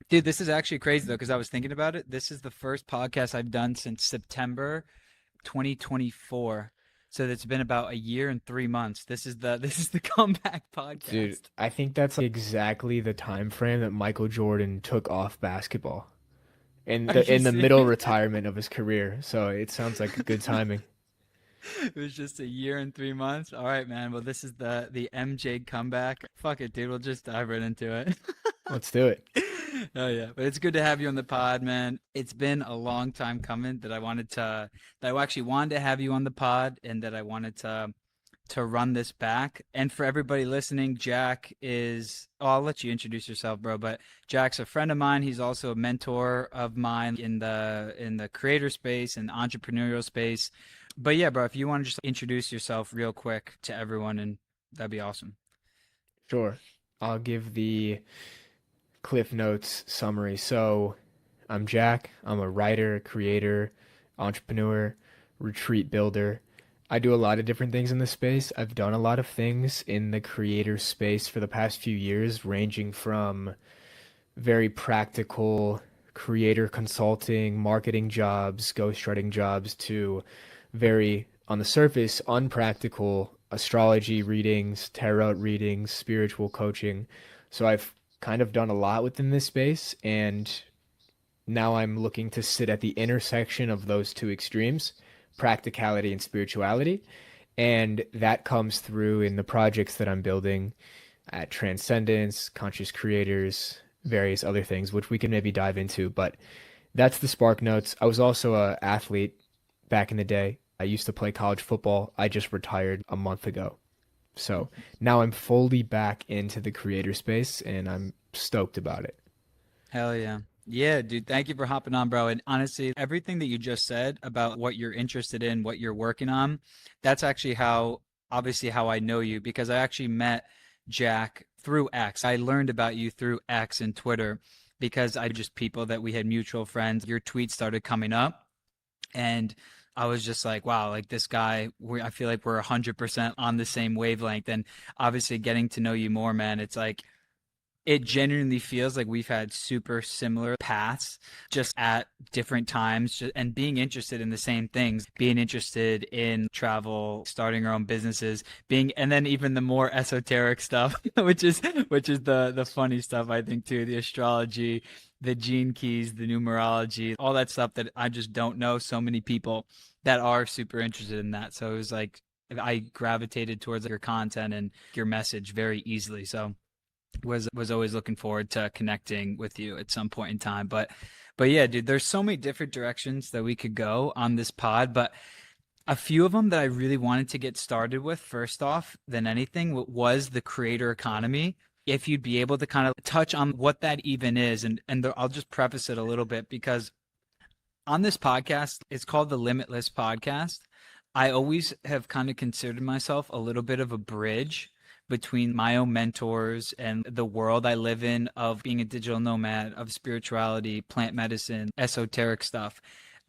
Dude, this is actually crazy though, because I was thinking about it. This is the first podcast I've done since September 2024. So it's been about a year and 3 months. This is the comeback Dude, podcast. I think that's exactly the time frame that Michael Jordan took off basketball in Are the you in the middle serious? retirement of his career. So it sounds like good timing. It was just a year and 3 months. All right, man. Well, this is the MJ comeback. Fuck it, dude. We'll just dive right into it. Let's do it. Oh yeah, but it's good to have you on the pod, man. It's been a long time coming that I actually wanted to have you on the pod and that I wanted to run this back. And for everybody listening, Jack is, oh, I'll let you introduce yourself, bro, but Jack's a friend of mine. He's also a mentor of mine in the creator space and entrepreneurial space. But yeah, bro, if you want to just introduce yourself real quick to everyone, and that'd be awesome. Sure. I'll give the Cliff Notes summary. So, I'm Jack. I'm a writer, creator, entrepreneur, retreat builder. I do a lot of different things in this space. I've done a lot of things in the creator space for the past few years, ranging from very practical creator consulting, marketing jobs, ghostwriting jobs to very, on the surface, unpractical astrology readings, tarot readings, spiritual coaching. So I've kind of done a lot within this space, and now I'm looking to sit at the intersection of those two extremes, practicality and spirituality. And that comes through in the projects that I'm building at Transcendence, Conscious Creators, various other things, which we can maybe dive into. But that's the Spark Notes. I was also a athlete back in the day. I used to play college football. I just retired a month ago. So now I'm fully back into the creator space and I'm stoked about it. Hell yeah. Yeah, dude, thank you for hopping on, bro. And honestly, everything that you just said about what you're interested in, what you're working on, that's actually obviously how I know you because I actually met Jack through X. I learned about you through X and Twitter because I just people that we had mutual friends. Your tweets started coming up and I was just like, wow, like this guy, I feel like we're 100% on the same wavelength. And obviously getting to know you more, man, it's like, it genuinely feels like we've had super similar paths just at different times and being interested in the same things, being interested in travel, starting our own businesses, being and then even the more esoteric stuff, which is the funny stuff I think too, the astrology, the gene keys, the numerology, all that stuff that I just don't know so many people that are super interested in that. So it was like I gravitated towards your content and your message very easily. So was always looking forward to connecting with you at some point in time. But yeah, dude, there's so many different directions that we could go on this pod, but a few of them that I really wanted to get started with first off than anything was the creator economy. If you'd be able to kind of touch on what that even is, I'll just preface it a little bit because on this podcast, it's called the Limitless Podcast. I always have kind of considered myself a little bit of a bridge between my own mentors and the world I live in of being a digital nomad, of spirituality, plant medicine, esoteric stuff.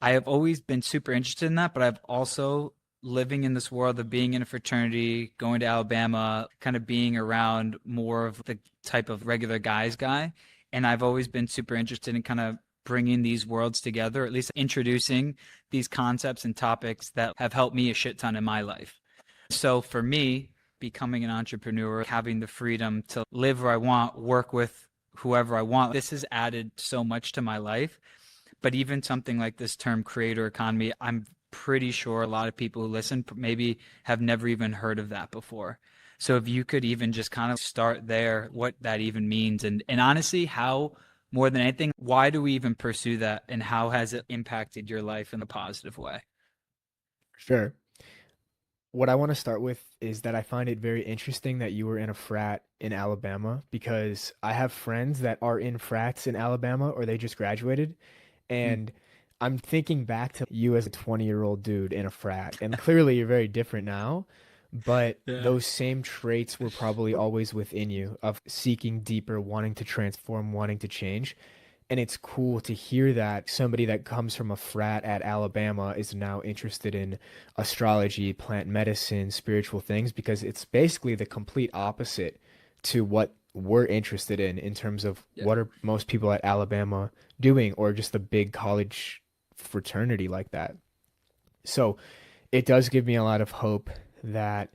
I have always been super interested in that, but I've also living in this world of being in a fraternity, going to Alabama, kind of being around more of the type of regular guys guy. And I've always been super interested in kind of bringing these worlds together, at least introducing these concepts and topics that have helped me a shit ton in my life. So for me, becoming an entrepreneur, having the freedom to live where I want, work with whoever I want, this has added so much to my life. But even something like this term creator economy, I'm pretty sure a lot of people who listen maybe have never even heard of that before. So if you could even just kind of start there, what that even means, and honestly, how more than anything, why do we even pursue that, and how has it impacted your life in a positive way? Sure. What I want to start with is that I find it very interesting that you were in a frat in Alabama because I have friends that are in frats in Alabama or they just graduated. Mm. And I'm thinking back to you as a 20-year-old dude in a frat. And clearly you're very different now, but Yeah. those same traits were probably always within you of seeking deeper, wanting to transform, wanting to change. And it's cool to hear that somebody that comes from a frat at Alabama is now interested in astrology, plant medicine, spiritual things, because it's basically the complete opposite to what we're interested in terms of Yeah. what are most people at Alabama doing, or just a big college fraternity like that. So it does give me a lot of hope that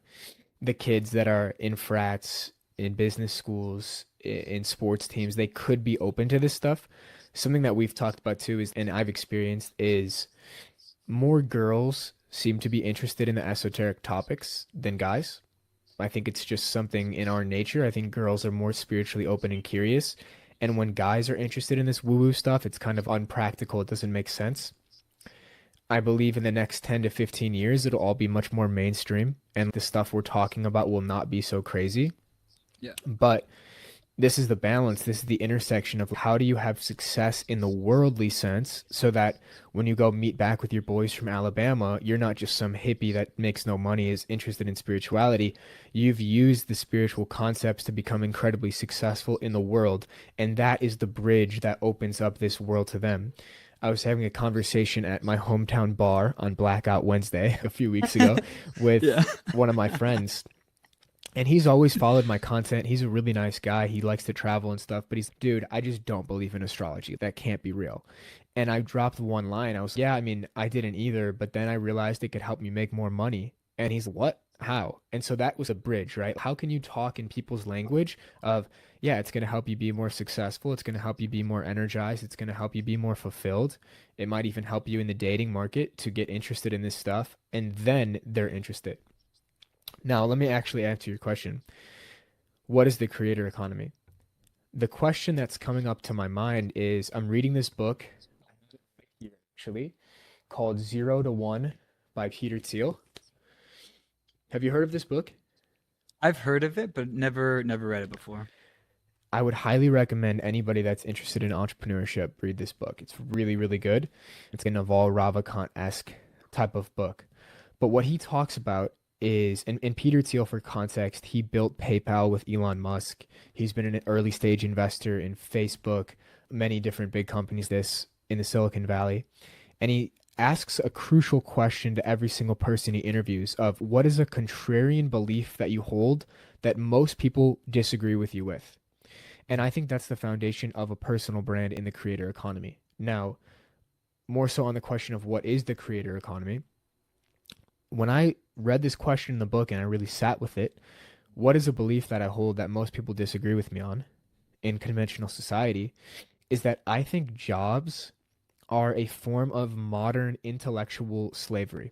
the kids that are in frats, in business schools, in sports teams, they could be open to this stuff. Something that we've talked about too is, and I've experienced, is more girls seem to be interested in the esoteric topics than guys. I think it's just something in our nature. I think girls are more spiritually open and curious. And when guys are interested in this woo-woo stuff, it's kind of unpractical. It doesn't make sense. I believe in the next 10 to 15 years, it'll all be much more mainstream and the stuff we're talking about will not be so crazy. Yeah. But this is the balance. This is the intersection of how do you have success in the worldly sense so that when you go meet back with your boys from Alabama, you're not just some hippie that makes no money, is interested in spirituality. You've used the spiritual concepts to become incredibly successful in the world. And that is the bridge that opens up this world to them. I was having a conversation at my hometown bar on Blackout Wednesday a few weeks ago with Yeah. one of my friends, and he's always followed my content. He's a really nice guy. He likes to travel and stuff, but he's, dude, I just don't believe in astrology. That can't be real. And I dropped one line. I was, yeah, I mean, I didn't either, but then I realized it could help me make more money. And he's, what? How? And so that was a bridge, right? How can you talk in people's language of, yeah, it's going to help you be more successful. It's going to help you be more energized. It's going to help you be more fulfilled. It might even help you in the dating market to get interested in this stuff. And then they're interested. Now, let me actually answer your question. What is the creator economy? The question that's coming up to my mind is I'm reading this book actually called Zero to One by Peter Thiel. Have you heard of this book? I've heard of it, but never read it before. I would highly recommend anybody that's interested in entrepreneurship read this book. It's really, really good. It's an Naval Ravikant-esque type of book. But what he talks about is, and Peter Thiel, for context, he built PayPal with Elon Musk. He's been an early stage investor in Facebook, many different big companies, this in the Silicon Valley. And he asks a crucial question to every single person he interviews of what is a contrarian belief that you hold that most people disagree with you with? And I think that's the foundation of a personal brand in the creator economy. Now, more so on the question of what is the creator economy, when I read this question in the book and I really sat with it, what is a belief that I hold that most people disagree with me on in conventional society is that I think jobs are a form of modern intellectual slavery.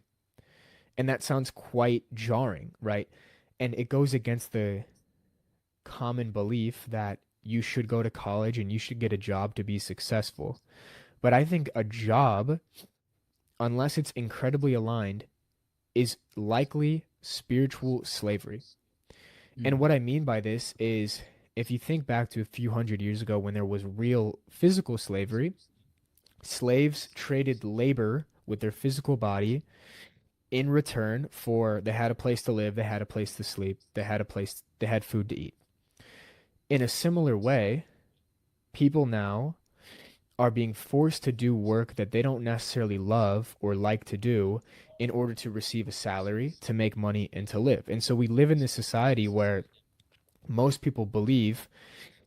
And that sounds quite jarring, right? And it goes against the common belief that you should go to college and you should get a job to be successful. But I think a job, unless it's incredibly aligned, is likely spiritual slavery. And Mm. what I mean by this is if you think back to a few hundred years ago when there was real physical slavery, slaves traded labor with their physical body in return for they had a place to live, they had a place to sleep, they had food to eat. In a similar way, people now are being forced to do work that they don't necessarily love or like to do in order to receive a salary, to make money, and to live. And so we live in this society where most people believe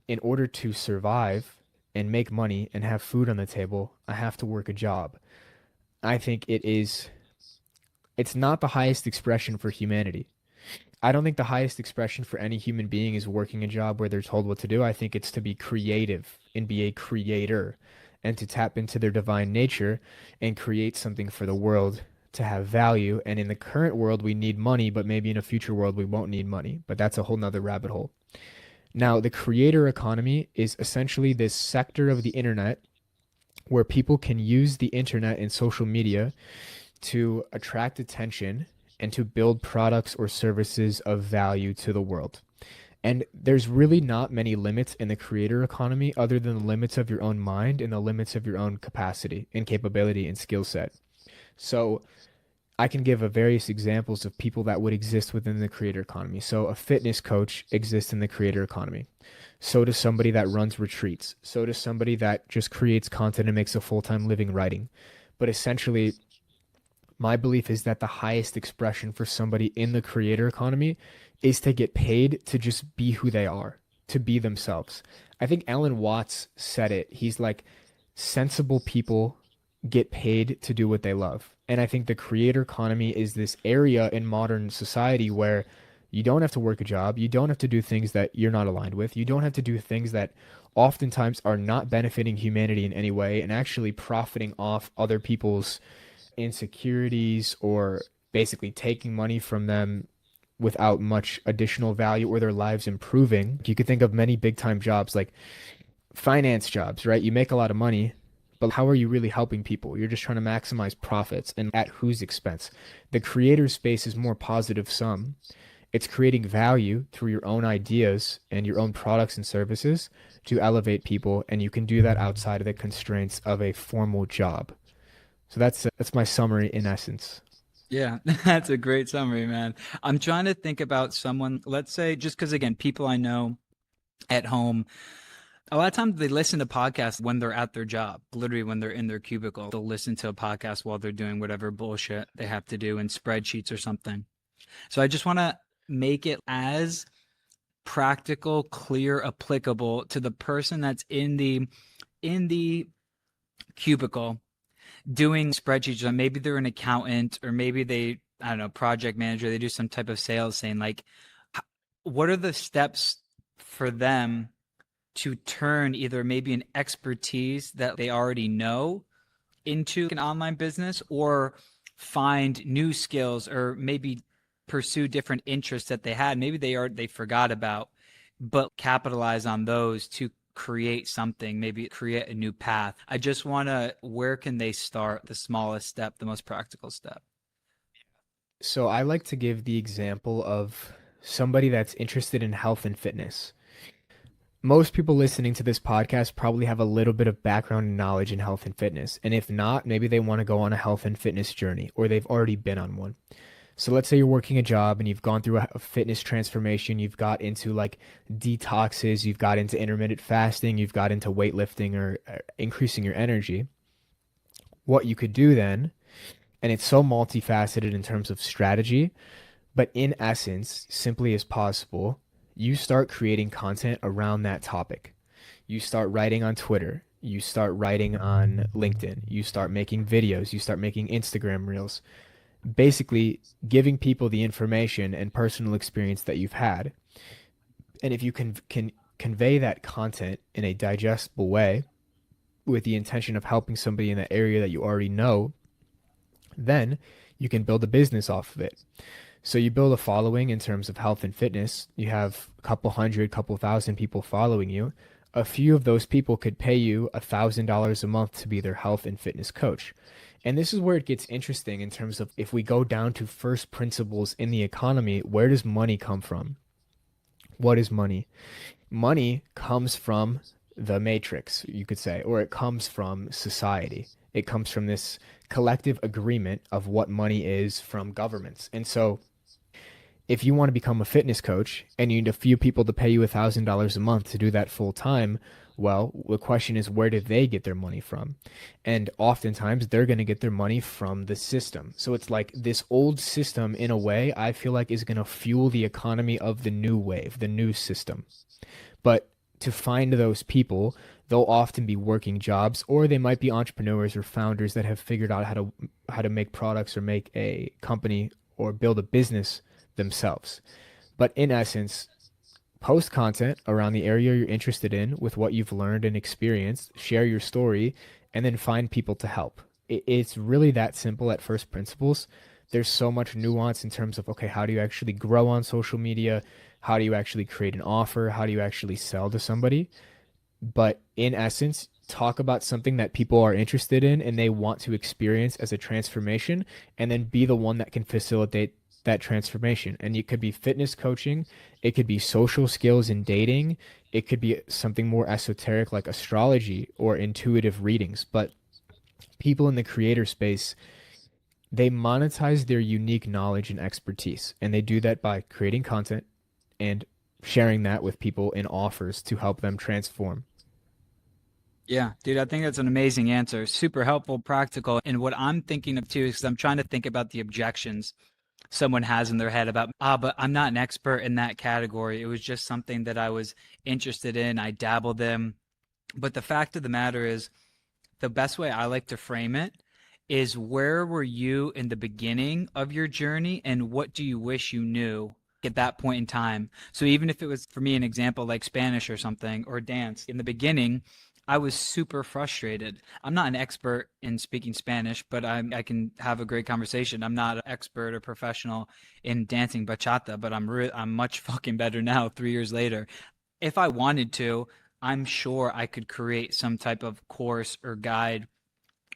in order to survive and make money and have food on the table, I have to work a job. I think it's not the highest expression for humanity. I don't think the highest expression for any human being is working a job where they're told what to do. I think it's to be creative and be a creator and to tap into their divine nature and create something for the world to have value. And in the current world, we need money, but maybe in a future world, we won't need money. But that's a whole nother rabbit hole. Now, the creator economy is essentially this sector of the internet where people can use the internet and social media to attract attention and to build products or services of value to the world. And there's really not many limits in the creator economy other than the limits of your own mind and the limits of your own capacity and capability and skill set. So I can give a various examples of people that would exist within the creator economy. So a fitness coach exists in the creator economy. So does somebody that runs retreats. So does somebody that just creates content and makes a full-time living writing. But essentially, my belief is that the highest expression for somebody in the creator economy is to get paid to just be who they are. to be themselves. I think Alan Watts said it. He's like, sensible people get paid to do what they love. And I think the creator economy is this area in modern society where you don't have to work a job, you don't have to do things that you're not aligned with, you don't have to do things that oftentimes are not benefiting humanity in any way and actually profiting off other people's insecurities or basically taking money from them without much additional value or their lives improving. You could think of many big time jobs like finance jobs, right? You make a lot of money, but how are you really helping people? You're just trying to maximize profits and at whose expense? The creator space is more positive sum. It's creating value through your own ideas and your own products and services to elevate people, and you can do that outside of the constraints of a formal job. So that's my summary in essence. Yeah, that's a great summary, man. I'm trying to think about someone, let's say, just because again, people I know at home, a lot of times they listen to podcasts when they're at their job, literally when they're in their cubicle. They'll listen to a podcast while they're doing whatever bullshit they have to do in spreadsheets or something. So I just want to make it as practical, clear, applicable to the person that's in the cubicle doing spreadsheets. Or maybe they're an accountant, or maybe they, I don't know, project manager. They do some type of sales, saying like, what are the steps for them to turn either maybe an expertise that they already know into an online business, or find new skills, or maybe pursue different interests that they had, maybe they forgot about, but capitalize on those to create something, maybe create a new path. I just want to, where can they start? The smallest step, the most practical step. So I like to give the example of somebody that's interested in health and fitness. Most people listening to this podcast probably have a little bit of background and knowledge in health and fitness. And if not, maybe they want to go on a health and fitness journey or they've already been on one. So let's say you're working a job and you've gone through a fitness transformation, you've got into like detoxes, you've got into intermittent fasting, you've got into weightlifting or increasing your energy. What you could do then, and it's so multifaceted in terms of strategy, but in essence, simply as possible, you start creating content around that topic. You start writing on Twitter. You start writing on LinkedIn. You start making videos. You start making Instagram reels. Basically, giving people the information and personal experience that you've had. And if you can convey that content in a digestible way with the intention of helping somebody in that area that you already know, then you can build a business off of it. So you build a following in terms of health and fitness. You have a couple hundred, couple thousand people following you. A few of those people could pay you $1,000 a month to be their health and fitness coach. And this is where it gets interesting in terms of if we go down to first principles in the economy, where does money come from? What is money? Money comes from the matrix, you could say, or it comes from society. It comes from this collective agreement of what money is from governments. And so if you want to become a fitness coach and you need a few people to pay you $1,000 a month to do that full time, well, the question is, where do they get their money from? And oftentimes they're going to get their money from the system. So it's like this old system, in a way, I feel like is going to fuel the economy of the new wave, the new system. But to find those people, they'll often be working jobs, or they might be entrepreneurs or founders that have figured out how to make products or make a company or build a business themselves. But in essence, post content around the area you're interested in with what you've learned and experienced, share your story, and then find people to help. It's really that simple at first principles. There's so much nuance in terms of, okay, how do you actually grow on social media? How do you actually create an offer? How do you actually sell to somebody? But in essence, talk about something that people are interested in and they want to experience as a transformation, and then be the one that can facilitate that transformation. And it could be fitness coaching, it could be social skills in dating, it could be something more esoteric like astrology or intuitive readings. But people in the creator space, they monetize their unique knowledge and expertise, and they do that by creating content and sharing that with people in offers to help them transform. Yeah, dude, I think that's an amazing answer. Super helpful, practical. And what I'm thinking of too is, 'cause I'm trying to think about the objections. someone has in their head about, but I'm not an expert in that category. It was just something that I was interested in. I dabbled in. But the fact of the matter is, the best way I like to frame it is, where were you in the beginning of your journey and what do you wish you knew at that point in time? So even if it was, for me, an example like Spanish or something or dance, in the beginning, I was super frustrated. I'm not an expert in speaking Spanish, but I can have a great conversation. I'm not an expert or professional in dancing bachata, but I'm much fucking better now 3 years later. If I wanted to, I'm sure I could create some type of course or guide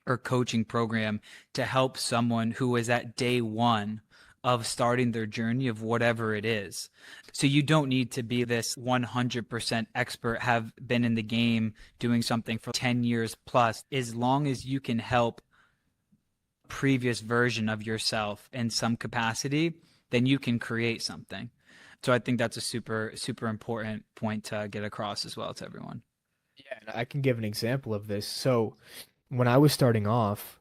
or coaching program to help someone who is at day one of starting their journey of whatever it is. So you don't need to be this 100% expert, have been in the game doing something for 10 years plus. As long as you can help previous version of yourself in some capacity, then you can create something. So I think that's a super, super important point to get across as well to everyone. Yeah, and I can give an example of this. So when I was starting off,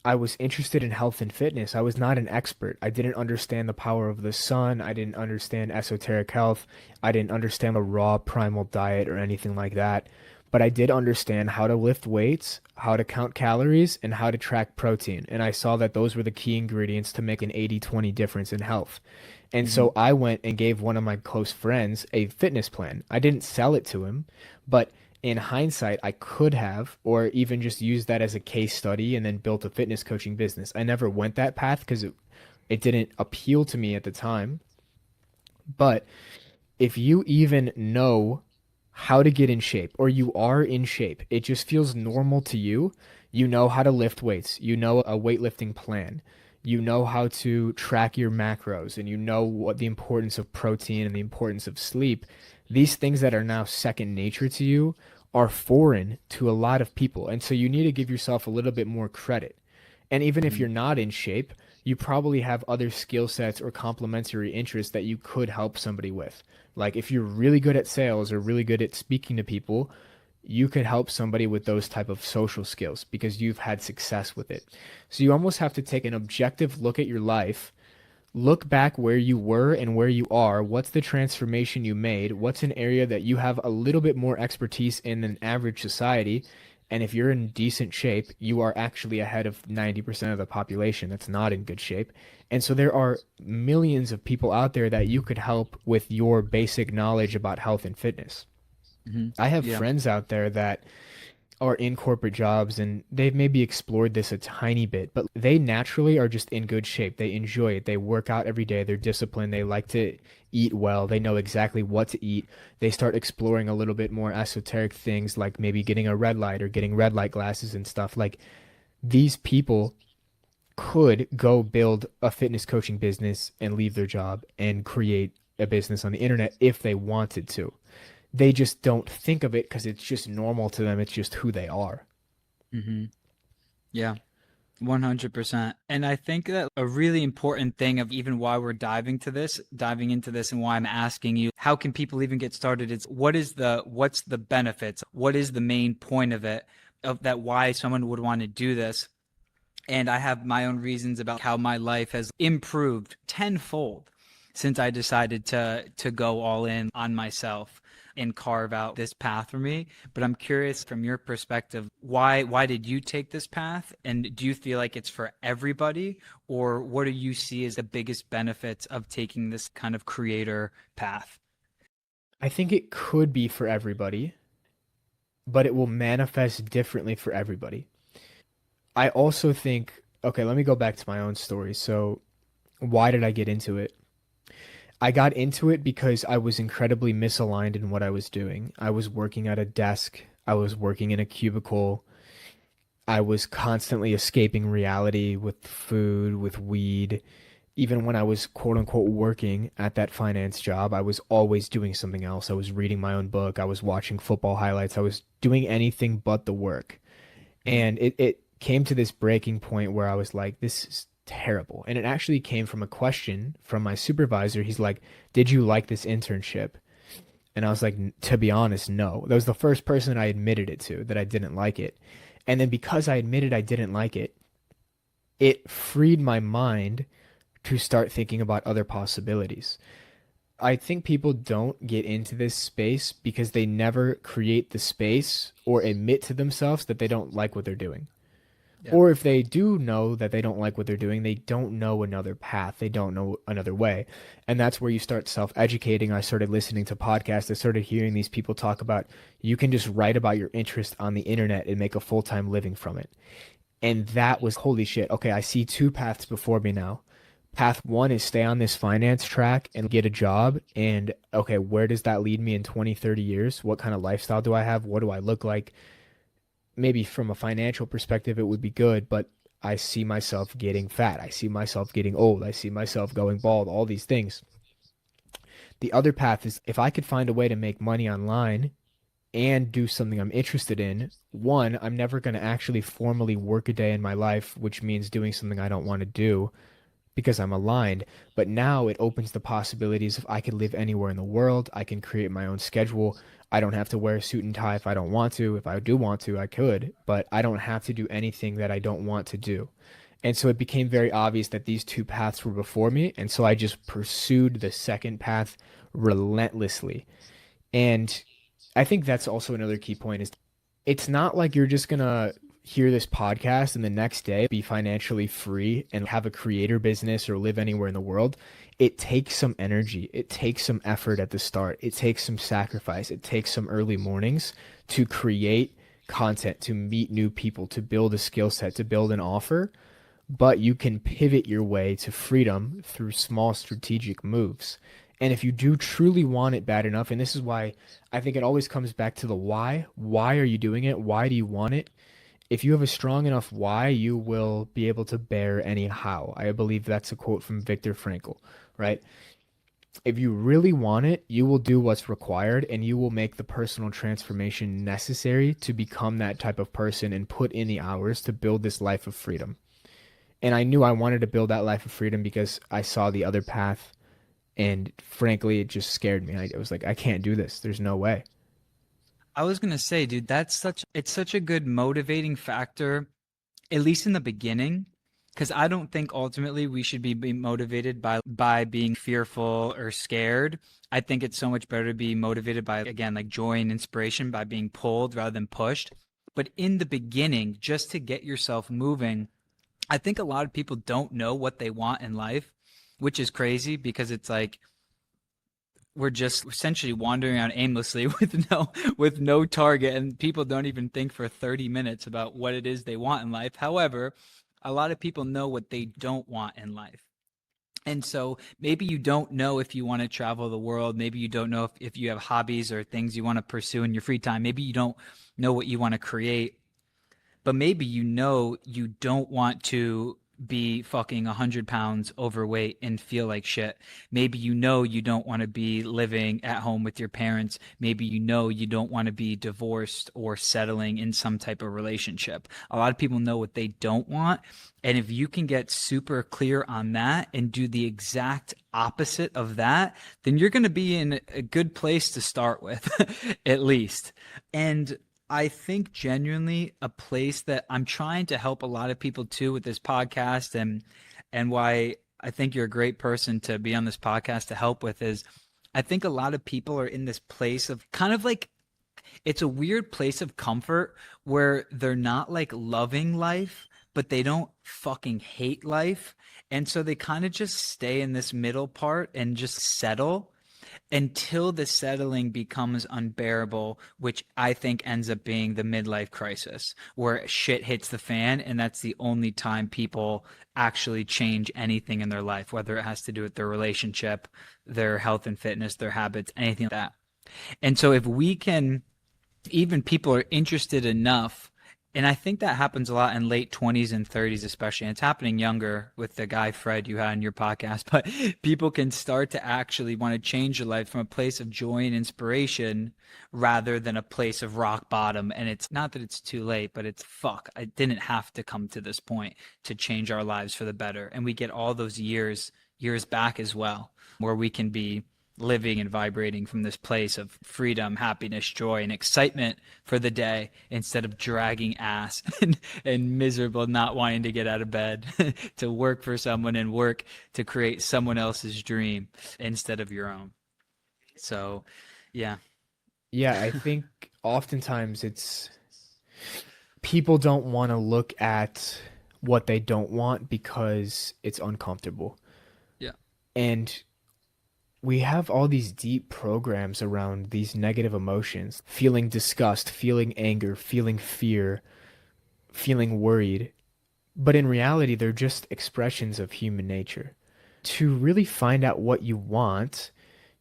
I was interested in health and fitness. I was not an expert. I didn't understand the power of the sun. I didn't understand esoteric health. I didn't understand the raw primal diet or anything like that. But I did understand how to lift weights, how to count calories, and how to track protein. And I saw that those were the key ingredients to make an 80-20 difference in health. And Hmm. so I went and gave one of my close friends a fitness plan. I didn't sell it to him, but in hindsight, I could have, or even just used that as a case study and then built a fitness coaching business. I never went that path because it didn't appeal to me at the time. But if you even know how to get in shape or you are in shape, it just feels normal to you. You know how to lift weights, you know a weightlifting plan, you know how to track your macros, and you know what the importance of protein and the importance of sleep. These things that are now second nature to you are foreign to a lot of people. And so you need to give yourself a little bit more credit. And even if Hmm. you're not in shape, you probably have other skill sets or complementary interests that you could help somebody with. Like if you're really good at sales or really good at speaking to people, you could help somebody with those type of social skills because you've had success with it. So you almost have to take an objective look at your life, look back where you were and where you are. What's the transformation you made? What's an area that you have a little bit more expertise in than average society? And if you're in decent shape, you are actually ahead of 90% of the population that's not in good shape. And so there are millions of people out there that you could help with your basic knowledge about health and fitness. Hmm. I have Yeah. friends out there that are in corporate jobs and they've maybe explored this a tiny bit, but they naturally are just in good shape. They enjoy it. They work out every day. They're disciplined. They like to eat well. They know exactly what to eat. They start exploring a little bit more esoteric things like maybe getting a red light or getting red light glasses and stuff. Like these people could go build a fitness coaching business and leave their job and create a business on the internet if they wanted to. They just don't think of it because it's just normal to them. It's just who they are. Hmm. Yeah. 100%. And I think that a really important thing of even why we're diving into this and why I'm asking you, how can people even get started? It's what's the benefits? What is the main point of it, of that, why someone would want to do this? And I have my own reasons about how my life has improved tenfold since I decided to go all in on myself and carve out this path for me. But I'm curious from your perspective, why did you take this path? And do you feel like it's for everybody? Or what do you see as the biggest benefits of taking this kind of creator path? I think it could be for everybody, but it will manifest differently for everybody. I also think, okay, let me go back to my own story. So, why did I get into it? I got into it because I was incredibly misaligned in what I was doing. I was working at a desk, I was working in a cubicle, I was constantly escaping reality with food, with weed. Even when I was quote unquote working at that finance job, I was always doing something else. I was reading my own book, I was watching football highlights, I was doing anything but the work. Mhm. And it came to this breaking point where I was like, this is terrible. And it actually came from a question from my supervisor. He's like, did you like this internship? And I was like, to be honest, no. That was the first person I admitted it to, that I didn't like it. And then because I admitted I didn't like it, it freed my mind to start thinking about other possibilities. I think people don't get into this space because they never create the space or admit to themselves that they don't like what they're doing. Yeah. Or if they do know that they don't like what they're doing, they don't know another path. They don't know another way. And that's where you start self-educating. I started listening to podcasts. I started hearing these people talk about you can just write about your interest on the internet and make a full-time living from it. And that was holy shit. Okay, I see two paths before me now. Path one is stay on this finance track and get a job. And okay, where does that lead me in 20, 30 years? What kind of lifestyle do I have? What do I look like? Maybe from a financial perspective, it would be good, but I see myself getting fat. I see myself getting old. I see myself going bald, all these things. The other path is if I could find a way to make money online and do something I'm interested in, one, I'm never going to actually formally work a day in my life, which means doing something I don't want to do because I'm aligned. But now it opens the possibilities of I could live anywhere in the world. I can create my own schedule. I don't have to wear a suit and tie if I don't want to. If I do want to, I could, but I don't have to do anything that I don't want to do. And so it became very obvious that these two paths were before me. And so I just pursued the second path relentlessly. And I think that's also another key point is it's not like you're just gonna hear this podcast and the next day be financially free and have a creator business or live anywhere in the world. It takes some energy. It takes some effort at the start. It takes some sacrifice. It takes some early mornings to create content, to meet new people, to build a skill set, to build an offer. But you can pivot your way to freedom through small strategic moves. And if you do truly want it bad enough, and this is why I think it always comes back to the why. Why are you doing it? Why do you want it? If you have a strong enough why, you will be able to bear any how. I believe that's a quote from Viktor Frankl, right? If you really want it, you will do what's required and you will make the personal transformation necessary to become that type of person and put in the hours to build this life of freedom. And I knew I wanted to build that life of freedom because I saw the other path. And frankly, it just scared me. I was like, I can't do this. There's no way. I was gonna say, dude, it's such a good motivating factor, at least in the beginning, because I don't think ultimately we should be motivated by being fearful or scared. I think it's so much better to be motivated by, again, like joy and inspiration, by being pulled rather than pushed. But in the beginning, just to get yourself moving, I think a lot of people don't know what they want in life, which is crazy because it's like we're just essentially wandering around aimlessly with no target, and people don't even think for 30 minutes about what it is they want in life. However, a lot of people know what they don't want in life. And so maybe you don't know if you want to travel the world. Maybe you don't know if you have hobbies or things you want to pursue in your free time. Maybe you don't know what you want to create, but maybe you know you don't want to be fucking 100 pounds overweight and feel like shit. Maybe you know you don't want to be living at home with your parents. Maybe you know you don't want to be divorced or settling in some type of relationship. A lot of people know what they don't want. And if you can get super clear on that and do the exact opposite of that, then you're going to be in a good place to start with, at least. And I think genuinely a place that I'm trying to help a lot of people too with this podcast, and why I think you're a great person to be on this podcast to help with is I think a lot of people are in this place of kind of like it's a weird place of comfort where they're not like loving life, but they don't fucking hate life. And so they kind of just stay in this middle part and just settle until the settling becomes unbearable, which I think ends up being the midlife crisis, where shit hits the fan, and that's the only time people actually change anything in their life, whether it has to do with their relationship, their health and fitness, their habits, anything like that. And so if we can even people are interested enough, and I think that happens a lot in late 20s and 30s especially, and it's happening younger with the guy Fred you had on your podcast, but people can start to actually want to change their life from a place of joy and inspiration rather than a place of rock bottom. And it's not that it's too late, but it's fuck, I didn't have to come to this point to change our lives for the better. And we get all those years back as well, where we can be living and vibrating from this place of freedom, happiness, joy, and excitement for the day instead of dragging ass and miserable, not wanting to get out of bed to work for someone and work to create someone else's dream instead of your own. So, yeah. Yeah, I think oftentimes it's people don't want to look at what they don't want because it's uncomfortable. Yeah. And we have all these deep programs around these negative emotions, feeling disgust, feeling anger, feeling fear, feeling worried. But in reality, they're just expressions of human nature. To really find out what you want,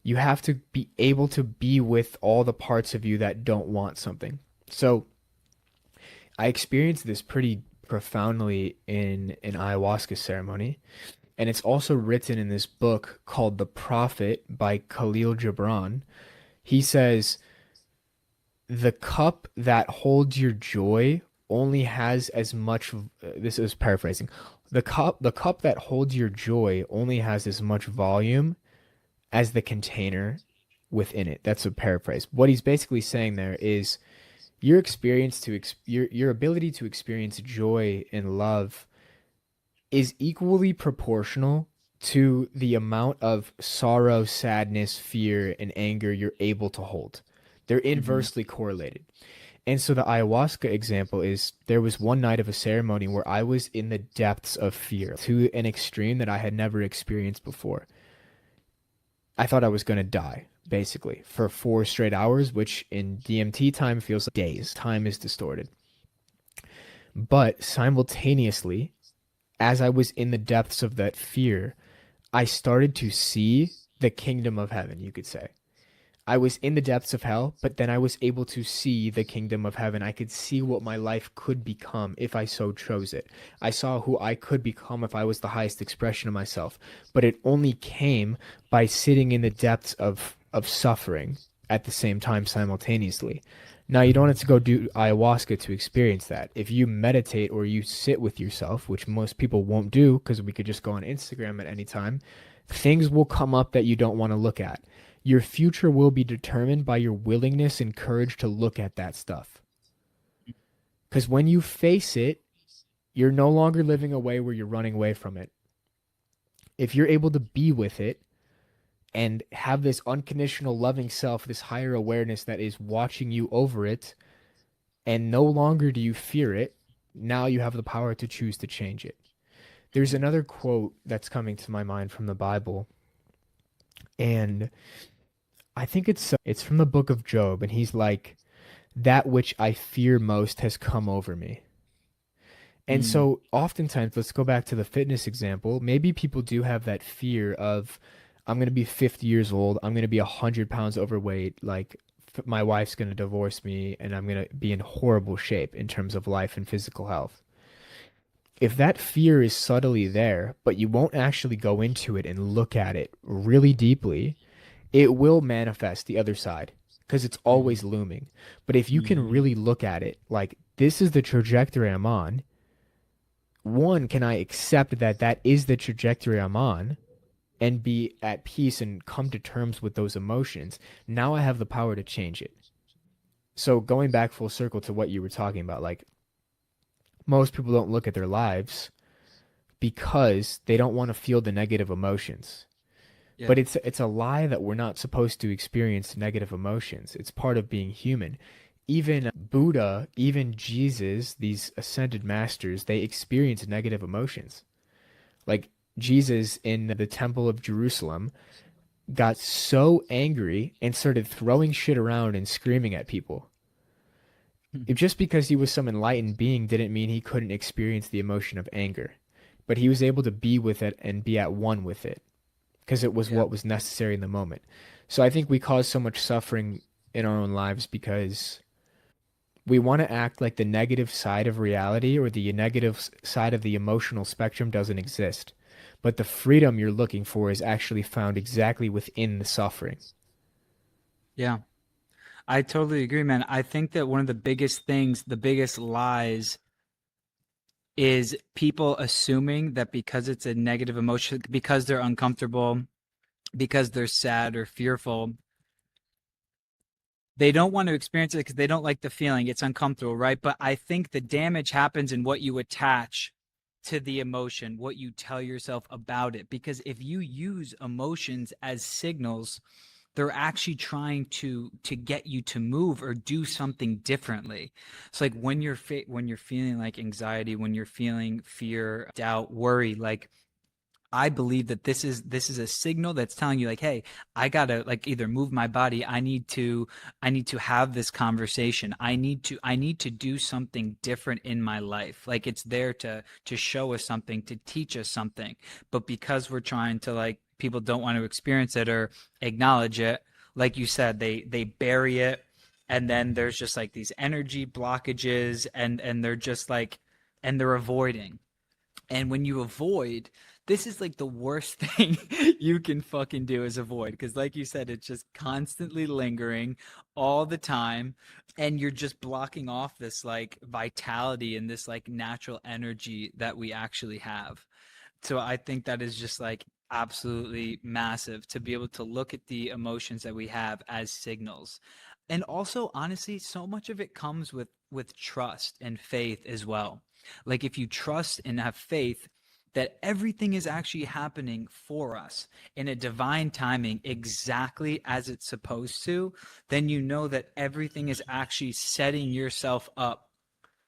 you have to be able to be with all the parts of you that don't want something. So I experienced this pretty profoundly in an ayahuasca ceremony. And it's also written in this book called The Prophet by Khalil Gibran. He says, the cup that holds your joy only has as much, this is paraphrasing, the cup that holds your joy only has as much volume as the container within it. That's a paraphrase. What he's basically saying there is your experience to your ability to experience joy and love is equally proportional to the amount of sorrow, sadness, fear, and anger you're able to hold. They're Hmm. inversely correlated. And so the ayahuasca example is there was one night of a ceremony where I was in the depths of fear to an extreme that I had never experienced before. I thought I was going to die, basically, for 4 straight hours, which in DMT time feels like days. Time is distorted. But simultaneously, as I was in the depths of that fear, I started to see the kingdom of heaven, you could say. I was in the depths of hell, but then I was able to see the kingdom of heaven. I could see what my life could become if I so chose it. I saw who I could become if I was the highest expression of myself. But it only came by sitting in the depths of suffering at the same time simultaneously. Now, you don't have to go do ayahuasca to experience that. If you meditate or you sit with yourself, which most people won't do because we could just go on Instagram at any time, things will come up that you don't want to look at. Your future will be determined by your willingness and courage to look at that stuff. Because when you face it, you're no longer living a way where you're running away from it. If you're able to be with it and have this unconditional loving self, this higher awareness that is watching you over it, and no longer do you fear it, now you have the power to choose to change it. There's another quote that's coming to my mind from the Bible, and I think it's from the book of Job, and he's like, that which I fear most has come over me. And Mm. so oftentimes, let's go back to the fitness example. Maybe people do have that fear of, I'm going to be 50 years old. I'm going to be 100 pounds overweight. Like my wife's going to divorce me and I'm going to be in horrible shape in terms of life and physical health. If that fear is subtly there, but you won't actually go into it and look at it really deeply, it will manifest the other side because it's Hmm. always looming. But if you can Hmm. really look at it like this is the trajectory I'm on, one, can I accept that that is the trajectory I'm on and be at peace and come to terms with those emotions? Now I have the power to change it. So going back full circle to what you were talking about, like most people don't look at their lives because they don't want to feel the negative emotions. Yeah. But it's a lie that we're not supposed to experience negative emotions. It's part of being human. Even Buddha, even Jesus, these ascended masters, they experience negative emotions. Like Jesus in the Temple of Jerusalem got so angry and started throwing shit around and screaming at people. Just because he was some enlightened being didn't mean he couldn't experience the emotion of anger. But he was able to be with it and be at one with it because it was Yeah. what was necessary in the moment. So I think we cause so much suffering in our own lives because we want to act like the negative side of reality or the negative side of the emotional spectrum doesn't exist. But the freedom you're looking for is actually found exactly within the suffering. Yeah. I totally agree, man. I think that one of the biggest things, the biggest lies is people assuming that because it's a negative emotion, because they're uncomfortable, because they're sad or fearful, they don't want to experience it because they don't like the feeling. It's uncomfortable, right? But I think the damage happens in what you attach to the emotion, what you tell yourself about it. Because if you use emotions as signals, they're actually trying to get you to move or do something differently. It's like when when you're feeling like anxiety, when you're feeling fear, doubt, worry, like I believe that this is a signal that's telling you like, hey, I gotta like either move my body. I need to have this conversation. I need to do something different in my life. Like it's there to show us something, to teach us something. But because we're trying to like people don't want to experience it or acknowledge it, like you said, they bury it, and then there's just like these energy blockages, and they're just like and they're avoiding. And when you avoid, this is like the worst thing you can fucking do is avoid. Because, like you said, it's just constantly lingering all the time. And you're just blocking off this like vitality and this like natural energy that we actually have. So I think that is just like absolutely massive to be able to look at the emotions that we have as signals. And also, honestly, so much of it comes with trust and faith as well. Like if you trust and have faith that everything is actually happening for us in a divine timing exactly as it's supposed to, then you know that everything is actually setting yourself up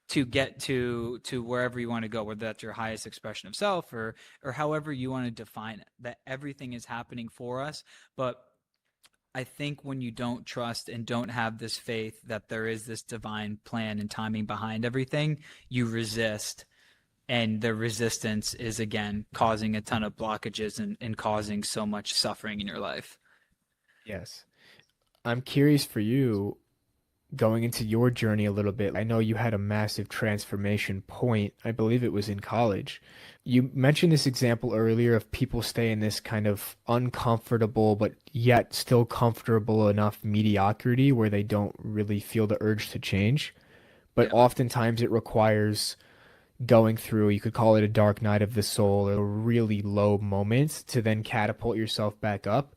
to get to wherever you want to go, whether that's your highest expression of self or however you want to define it, that everything is happening for us. But I think when you don't trust and don't have this faith that there is this divine plan and timing behind everything, you resist. And the resistance is again causing a ton of blockages and causing so much suffering in your life. Yes. I'm curious for you, going into your journey a little bit. I know you had a massive transformation point. I believe it was in college. You mentioned this example earlier of people stay in this kind of uncomfortable, but yet still comfortable enough mediocrity where they don't really feel the urge to change. But Yeah. oftentimes it requires going through, you could call it a dark night of the soul or a really low moment to then catapult yourself back up.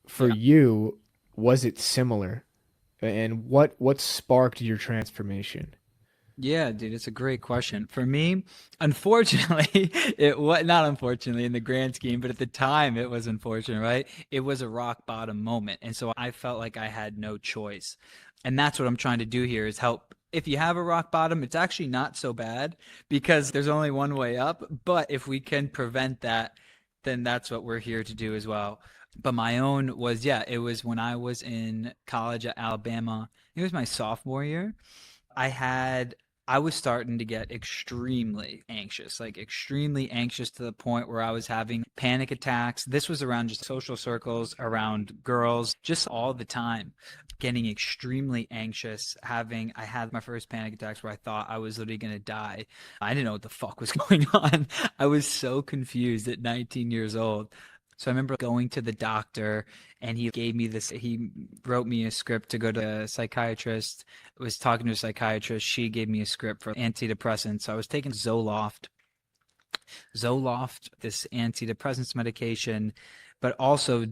For Yeah. you, was it similar? And what sparked your transformation? Yeah, dude, it's a great question. For me, unfortunately, it was not unfortunately in the grand scheme, but at the time it was unfortunate, right? It was a rock bottom moment. And so I felt like I had no choice. And that's what I'm trying to do here is help. If you have a rock bottom, it's actually not so bad because there's only one way up. But if we can prevent that, then that's what we're here to do as well. But my own was, yeah, it was when I was in college at Alabama. It was my sophomore year. I had I was starting to get extremely anxious, like extremely anxious to the point where I was having panic attacks. This was around just social circles, around girls, just all the time. Getting extremely anxious, I had my first panic attacks where I thought I was literally gonna die. I didn't know what the fuck was going on. I was so confused at 19 years old. So I remember going to the doctor and he wrote me a script to go to a psychiatrist. Was talking to a psychiatrist. She gave me a script for antidepressants. So I was taking Zoloft, this antidepressants medication, but also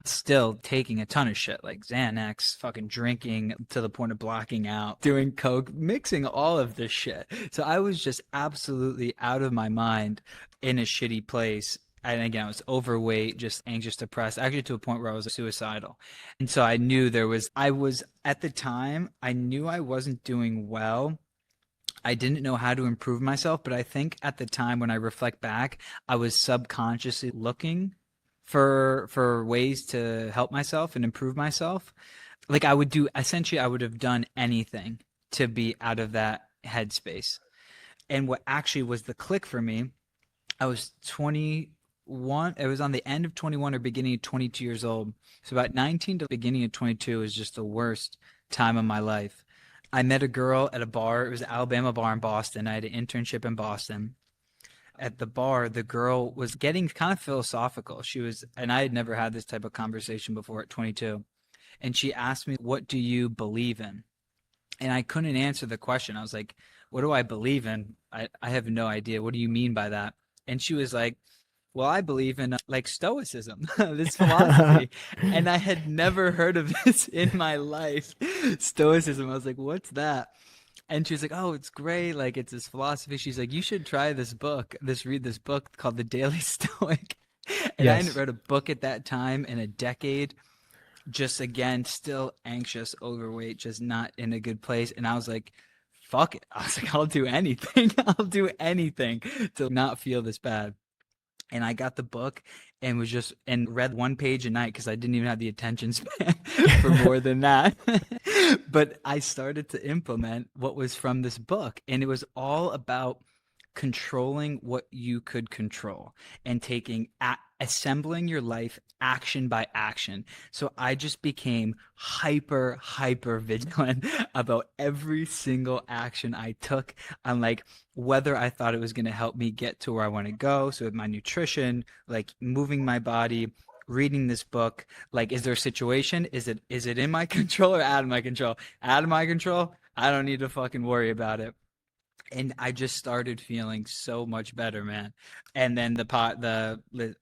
still taking a ton of shit like Xanax, fucking drinking to the point of blacking out, doing coke, mixing all of this shit. So I was just absolutely out of my mind in a shitty place. And again, I was overweight, just anxious, depressed, actually to a point where I was suicidal. And so I was at the time, I knew I wasn't doing well. I didn't know how to improve myself, but I think at the time when I reflect back, I was subconsciously looking for ways to help myself and improve myself. Like I would have done anything to be out of that headspace. And what actually was the click for me, I was 21, it was on the end of 21 or beginning of 22 years old. So about 19 to beginning of 22 is just the worst time of my life. I met a girl at a bar. It was an Alabama bar in Boston. I had an internship in Boston. At the bar, the girl was getting kind of philosophical. And I had never had this type of conversation before at 22. And she asked me, "What do you believe in?" And I couldn't answer the question. I was like, "What do I believe in? I have no idea. What do you mean by that?" And she was like, Well, I believe in like Stoicism, this philosophy, and I had never heard of this in my life. Stoicism. I was like, "What's that?" And she's like, "Oh, it's great. Like it's this philosophy." She's like, "You should try this book. Read this book called The Daily Stoic." And I hadn't Yes. read a book at that time in a decade. Just again, still anxious, overweight, just not in a good place. And I was like, "Fuck it." I was like, "I'll do anything. I'll do anything to not feel this bad." And I got the book and was just and read one page a night because I didn't even have the attention span for more than that. But I started to implement what was from this book, and it was all about controlling what you could control and assembling your life action by action. So I just became hyper vigilant about every single action I took on like whether I thought it was going to help me get to where I want to go. So with my nutrition, like moving my body, reading this book, like is there a situation? Is it in my control or out of my control? Out of my control? I don't need to fucking worry about it. And I just started feeling so much better, man. And then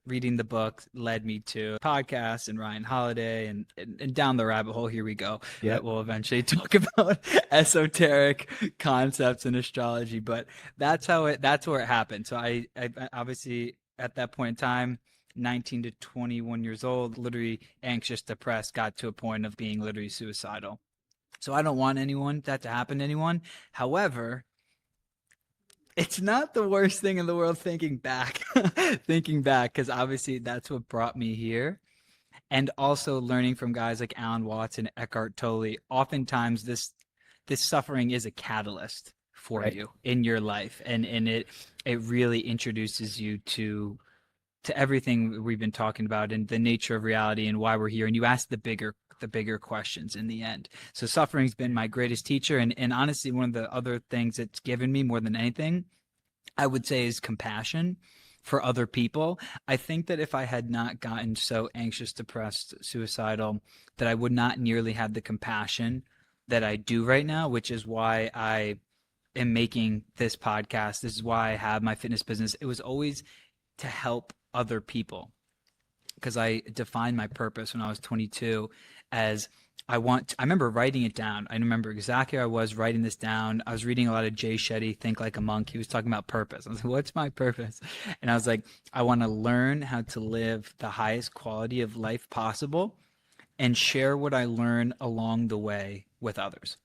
reading the book led me to podcasts and Ryan Holiday and down the rabbit hole. Here we go. That Yep. we'll eventually talk about esoteric concepts in astrology. But that's where it happened. So I obviously at that point in time, 19 to 21 years old, literally anxious, depressed, got to a point of being literally suicidal. So I don't want that to happen to anyone. However, it's not the worst thing in the world thinking back, because obviously that's what brought me here. And also learning from guys like Alan Watts and Eckhart Tolle, oftentimes this suffering is a catalyst for Right. you in your life, and it really introduces you to everything we've been talking about and the nature of reality and why we're here. And you ask the bigger questions in the end. So suffering's been my greatest teacher. And honestly, one of the other things it's given me more than anything, I would say, is compassion for other people. I think that if I had not gotten so anxious, depressed, suicidal, that I would not nearly have the compassion that I do right now, which is why I am making this podcast. This is why I have my fitness business. It was always to help other people because I defined my purpose when I was 22 as I remember writing it down. I remember exactly where I was writing this down. I was reading a lot of Jay Shetty, Think Like a Monk. He was talking about purpose. I was like, what's my purpose? And I was like, I want to learn how to live the highest quality of life possible and share what I learn along the way with others.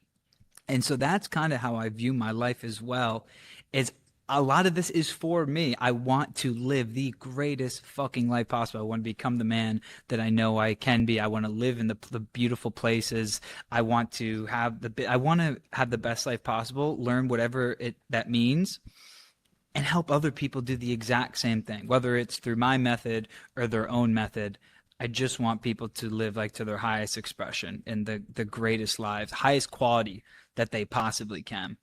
And so that's kind of how I view my life as well. Is a lot of this is for me. I want to live the greatest fucking life possible. I want to become the man that I know I can be. I want to live in the beautiful places. I want to have the best life possible, learn whatever it that means, and help other people do the exact same thing, whether it's through my method or their own method. I just want people to live like to their highest expression and the greatest lives, highest quality that they possibly can.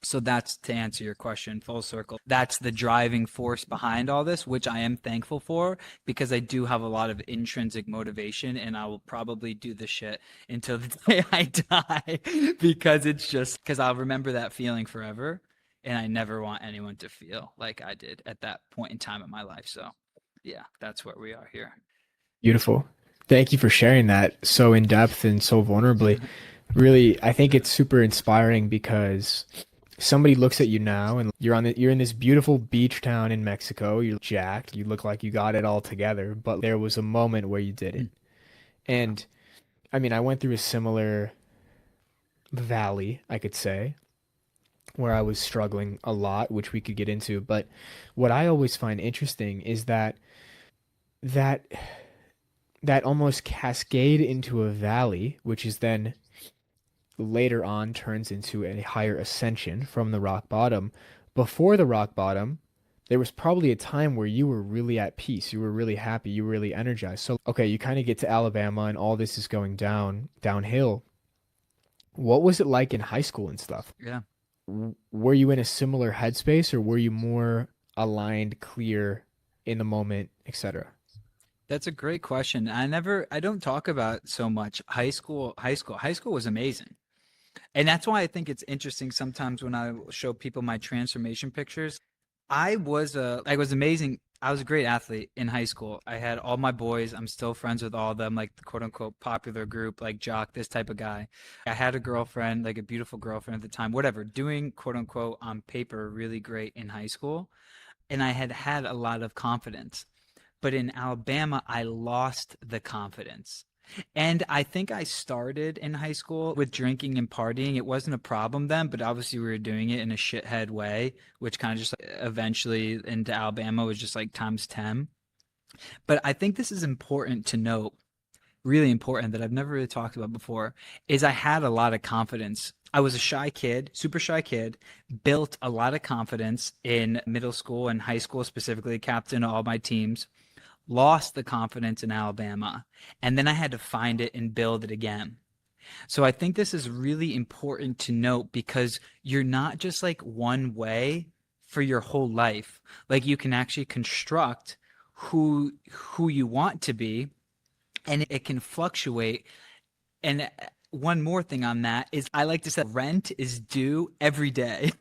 So that's to answer your question, full circle. That's the driving force behind all this, which I am thankful for because I do have a lot of intrinsic motivation and I will probably do the shit until the day I die because it's just because I'll remember that feeling forever. And I never want anyone to feel like I did at that point in time in my life. So, yeah, that's where we are here. Beautiful. Thank you for sharing that so in depth and so vulnerably. Really, I think it's super inspiring because somebody looks at you now and you're in this beautiful beach town in Mexico. You're jacked. You look like you got it all together, but there was a moment where you didn't. And I mean, I went through a similar valley, I could say, where I was struggling a lot, which we could get into. But what I always find interesting is that that almost cascade into a valley, which is then later on turns into a higher ascension from the rock bottom. Before the rock bottom, there was probably a time where you were really at peace, you were really happy, you were really energized. So, okay, you kind of get to Alabama and all this is going downhill. What was it like in high school and stuff? Yeah. Were you in a similar headspace or were you more aligned, clear in the moment, etc.? That's a great question. I don't talk about so much high school. High school was amazing. And that's why I think it's interesting sometimes when I show people my transformation pictures. I was amazing. I was a great athlete in high school. I had all my boys. I'm still friends with all of them, like the quote unquote popular group, like jock, this type of guy. I had a girlfriend, like a beautiful girlfriend at the time, whatever, doing quote unquote on paper really great in high school. And I had had a lot of confidence. But in Alabama, I lost the confidence. And I think I started in high school with drinking and partying. It wasn't a problem then, but obviously we were doing it in a shithead way, which kind of just eventually into Alabama was just like times 10. But I think this is important to note, really important that I've never really talked about before, is I had a lot of confidence. I was a shy kid, super shy kid, built a lot of confidence in middle school and high school, specifically captain all my teams, lost the confidence in Alabama, and then I had to find it and build it again. So I think this is really important to note because you're not just like one way for your whole life. Like you can actually construct who you want to be, and it can fluctuate. And one more thing on that is I like to say rent is due every day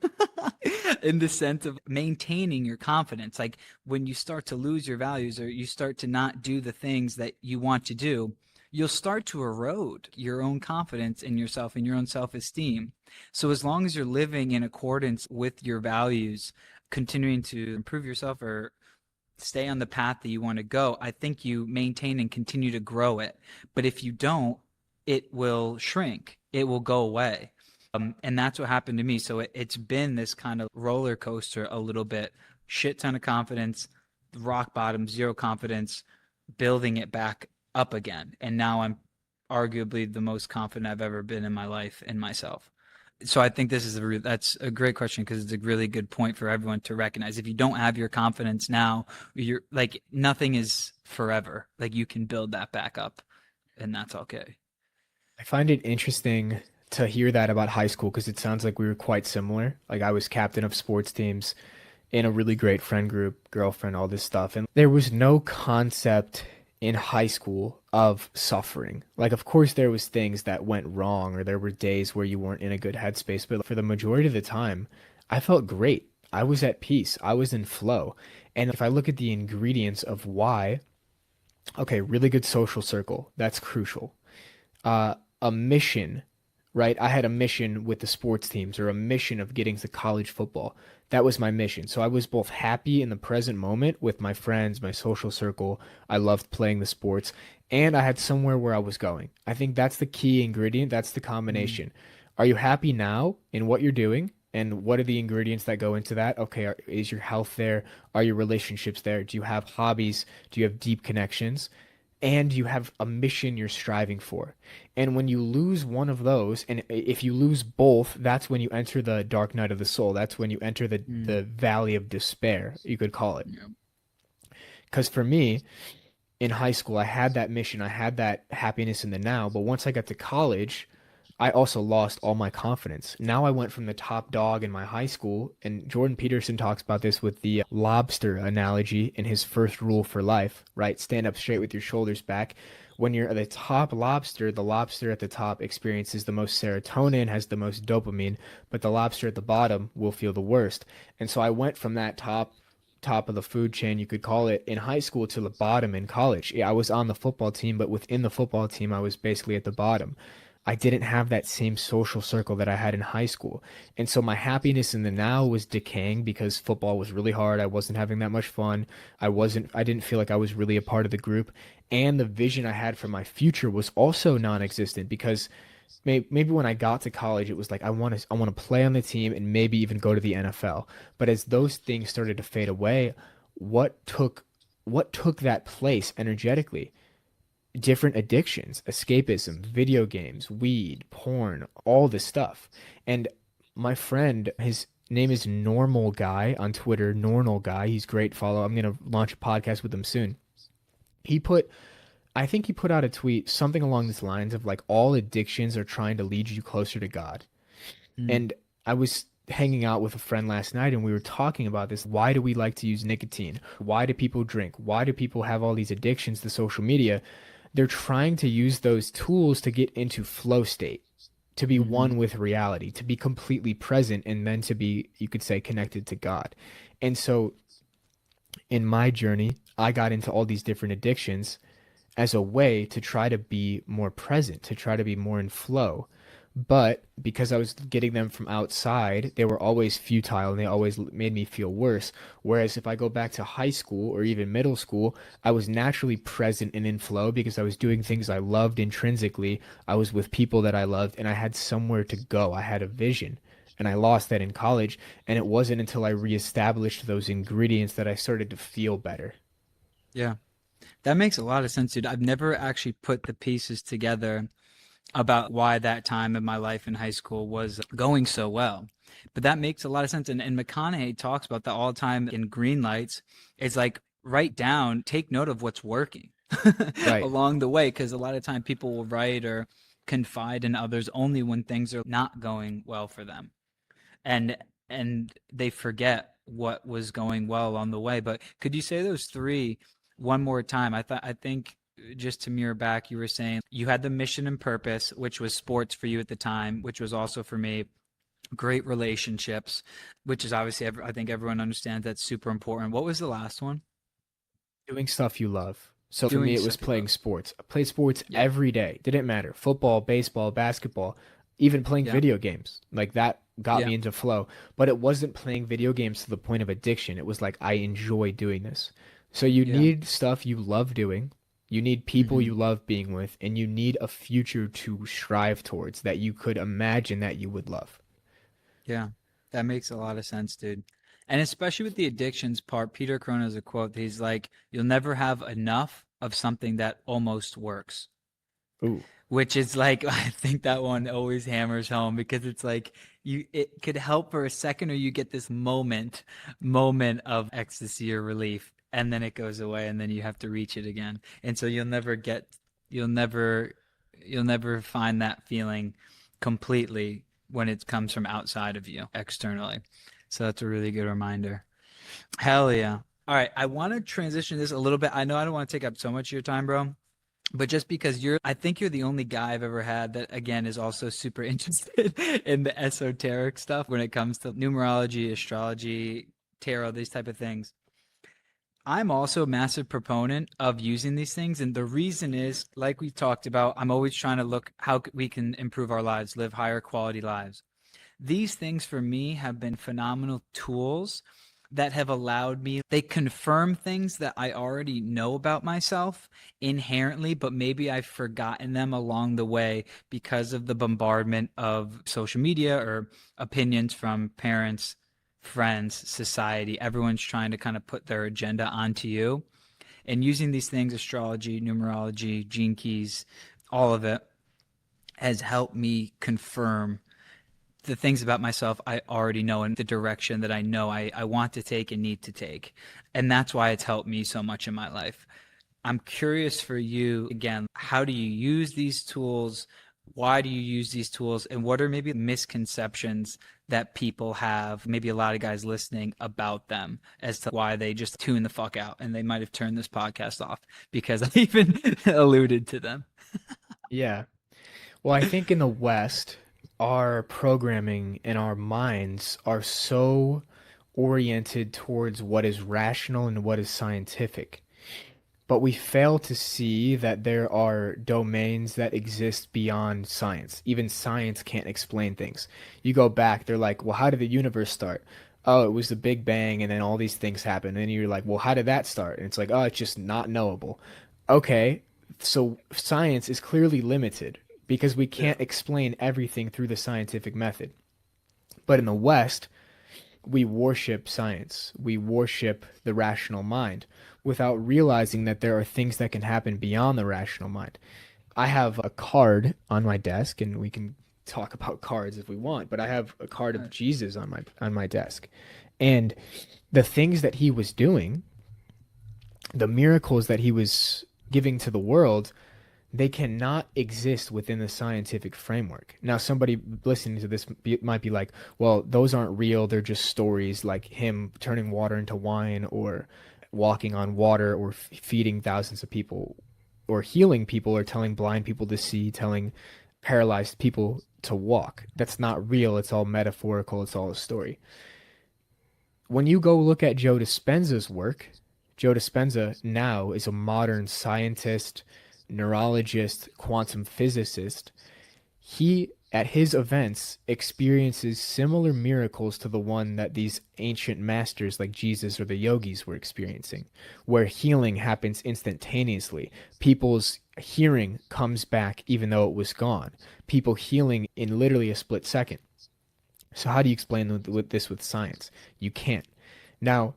in the sense of maintaining your confidence. Like when you start to lose your values or you start to not do the things that you want to do, you'll start to erode your own confidence in yourself and your own self-esteem. So as long as you're living in accordance with your values, continuing to improve yourself or stay on the path that you want to go, I think you maintain and continue to grow it. But if you don't, it will shrink, it will go away. And that's what happened to me. So it's been this kind of roller coaster a little bit, shit ton of confidence, rock bottom, zero confidence, building it back up again. And now I'm arguably the most confident I've ever been in my life in myself. So I think this is that's a great question because it's a really good point for everyone to recognize. If you don't have your confidence now, you're like nothing is forever. Like you can build that back up, and that's okay. I find it interesting to hear that about high school because it sounds like we were quite similar. Like I was captain of sports teams in a really great friend group, girlfriend, all this stuff. And there was no concept in high school of suffering. Like, of course, there was things that went wrong or there were days where you weren't in a good headspace, but for the majority of the time, I felt great. I was at peace. I was in flow. And if I look at the ingredients of why, okay, really good social circle, that's crucial. A mission, right? I had a mission with the sports teams or a mission of getting to college football. That was my mission. So I was both happy in the present moment with my friends, my social circle. I loved playing the sports, and I had somewhere where I was going. I think that's the key ingredient. That's the Mm, combination. Are you happy now in what you're doing? And what are the ingredients that go into that? Okay, is your health there? Are your relationships there? Do you have hobbies? Do you have deep connections? And you have a mission you're striving for. And when you lose one of those, and if you lose both, that's when you enter the dark night of the soul. That's when you enter the mm, valley of despair, you could call it. yeah. Because for me, in high school, I had that mission, I had that happiness in the now, but once I got to college, I also lost all my confidence. Now I went from the top dog in my high school, and Jordan Peterson talks about this with the lobster analogy in his first rule for life, right? Stand up straight with your shoulders back. When you're the top lobster, the lobster at the top experiences the most serotonin, has the most dopamine, but the lobster at the bottom will feel the worst. And so I went from that top of the food chain, you could call it, in high school to the bottom in college. Yeah, I was on the football team, but within the football team, I was basically at the bottom. I didn't have that same social circle that I had in high school. And so my happiness in the now was decaying because football was really hard. I wasn't having that much fun. I didn't feel like I was really a part of the group. And the vision I had for my future was also non-existent because maybe when I got to college, it was like I want to play on the team and maybe even go to the NFL. But as those things started to fade away, what took what took that place energetically? Different addictions, escapism, video games, weed, porn, all this stuff. And my friend, his name is Normal Guy on Twitter, Normal Guy. He's great follow. I'm gonna launch a podcast with him soon. He put I think he put out a tweet something along these lines of like all addictions are trying to lead you closer to God. Mm, And I was hanging out with a friend last night and we were talking about this. Why do we like to use nicotine? Why do people drink? Why do people have all these addictions to social media? They're trying to use those tools to get into flow state, to be mm-hmm, one with reality, to be completely present, and then to be, you could say, connected to God. And so In my journey, I got into all these different addictions as a way to try to be more present, to try to be more in flow. But because I was getting them from outside, they were always futile and they always made me feel worse. Whereas if I go back to high school or even middle school, I was naturally present and in flow because I was doing things I loved intrinsically. I was with people that I loved and I had somewhere to go. I had a vision. And I lost that in college. And it wasn't until I reestablished those ingredients that I started to feel better. Yeah. That makes a lot of sense, dude. I've never actually put the pieces together about why that time in my life in high school was going so well. But that makes a lot of sense. And McConaughey talks about that all the time in Green Lights. It's like write down, take note of what's working Right. along the way, because a lot of time people will write or confide in others only when things are not going well for them. And and they forget what was going well on the way. But could you say those three one more time? I think just to mirror back, you were saying you had the mission and purpose, which was sports for you at the time, which was also for me great relationships, which is obviously I think everyone understands that's super important. What was the last one? Doing stuff you love. So for me, Doing it was stuff you love. playing sports. I played sports Yeah. every day. Didn't matter. Football, baseball, basketball, even playing Yeah. video games. Like that got Yeah. me into flow. But it wasn't playing video games to the point of addiction. It was like I enjoy doing this. So you Yeah. need stuff you love doing. You need people Hmm. you love being with, and you need a future to strive towards that you could imagine that you would love. Yeah, that makes a lot of sense, dude. And especially with the addictions part, Peter Cronin has a quote. He's like, "You'll never have enough of something that almost works." Ooh, Which is like, I think that one always hammers home because it's like it could help for a second, or you get this moment of ecstasy or relief, and then it goes away, and then you have to reach it again. And so you'll never, you'll never find that feeling completely when it comes from outside of you, externally. So that's a really good reminder. Hell yeah. All right, I want to transition this a little bit. I know I don't want to take up so much of your time, bro. But just because I think you're the only guy I've ever had that, again, is also super interested in the esoteric stuff when it comes to numerology, astrology, tarot, these type of things. I'm also a massive proponent of using these things. And the reason is, like we talked about, I'm always trying to look how we can improve our lives, live higher quality lives. These things for me have been phenomenal tools that have allowed me, they confirm things that I already know about myself inherently, but maybe I've forgotten them along the way because of the bombardment of social media or opinions from parents, friends, society. Everyone's trying to kind of put their agenda onto you. And using these things, astrology, numerology, gene keys, all of it has helped me confirm the things about myself I already know and the direction that I know I want to take and need to take. And that's why it's helped me so much in my life. I'm curious for you again, how do you use these tools? Why do you use these tools? And what are maybe misconceptions that people have, maybe a lot of guys listening, about them as to why they just tune the fuck out and they might have turned this podcast off because I even alluded to them. yeah. Well, I think in the West, our programming and our minds are so oriented towards what is rational and what is scientific. But we fail to see that there are domains that exist beyond science. Even science can't explain things. You go back, they're like, well, how did the universe start? Oh, it was the Big Bang, and then all these things happen. And you're like, well, how did that start? And it's like, oh, it's just not knowable. Okay, so science is clearly limited because we Yeah. can't explain everything through the scientific method. But in the West, we worship science. We worship the rational mind without realizing that there are things that can happen beyond the rational mind. I have a card on my desk, and we can talk about cards if we want, but I have a card All of right. Jesus on my desk. And the things that he was doing, the miracles that he was giving to the world, they cannot exist within the scientific framework. Now, somebody listening to this might be like, well, those aren't real. They're just stories like him turning water into wine or walking on water or feeding thousands of people or healing people or telling blind people to see, telling paralyzed people to walk. That's not real. It's all metaphorical. It's all a story. When you go look at Joe Dispenza's work, Joe Dispenza now is a modern scientist, neurologist, quantum physicist. He, at his events, experiences similar miracles to the one that these ancient masters like Jesus or the yogis were experiencing, where healing happens instantaneously. People's hearing comes back even though it was gone. People healing in literally a split second. So, how do you explain this with science? You can't. Now,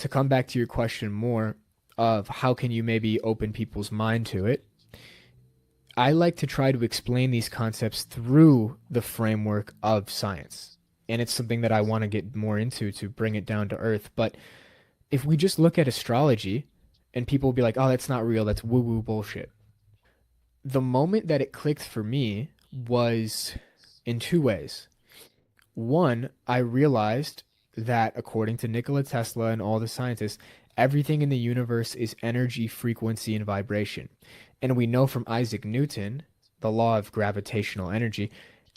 to come back to your question more of how can you maybe open people's mind to it, I like to try to explain these concepts through the framework of science. And it's something that I want to get more into to bring it down to earth. But if we just look at astrology and people will be like, oh, that's not real, that's woo woo bullshit. The moment that it clicked for me was in two ways. One, I realized that according to Nikola Tesla and all the scientists, everything in the universe is energy, frequency, and vibration. And we know from Isaac Newton, the law of gravitational energy,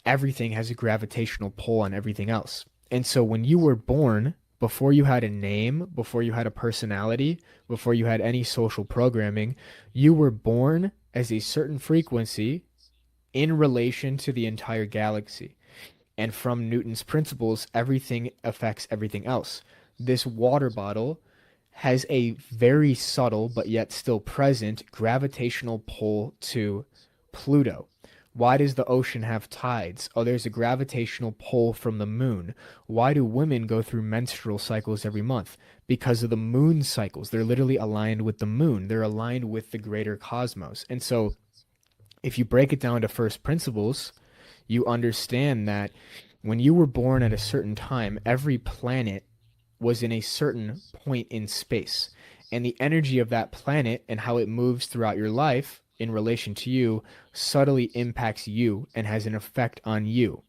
everything has a gravitational pull on everything else. And so when you were born, before you had a name, before you had a personality, before you had any social programming, you were born as a certain frequency in relation to the entire galaxy. And from Newton's principles, everything affects everything else. This water bottle has a very subtle but yet still present gravitational pull to Pluto. Why does the ocean have tides? Oh, there's a gravitational pull from the moon. Why do women go through menstrual cycles every month? Because of the moon cycles. They're literally aligned with the moon. They're aligned with the greater cosmos. And so if you break it down to first principles, you understand that when you were born at a certain time, every planet was in a certain point in space. And the energy of that planet and how it moves throughout your life in relation to you subtly impacts you and has an effect on you.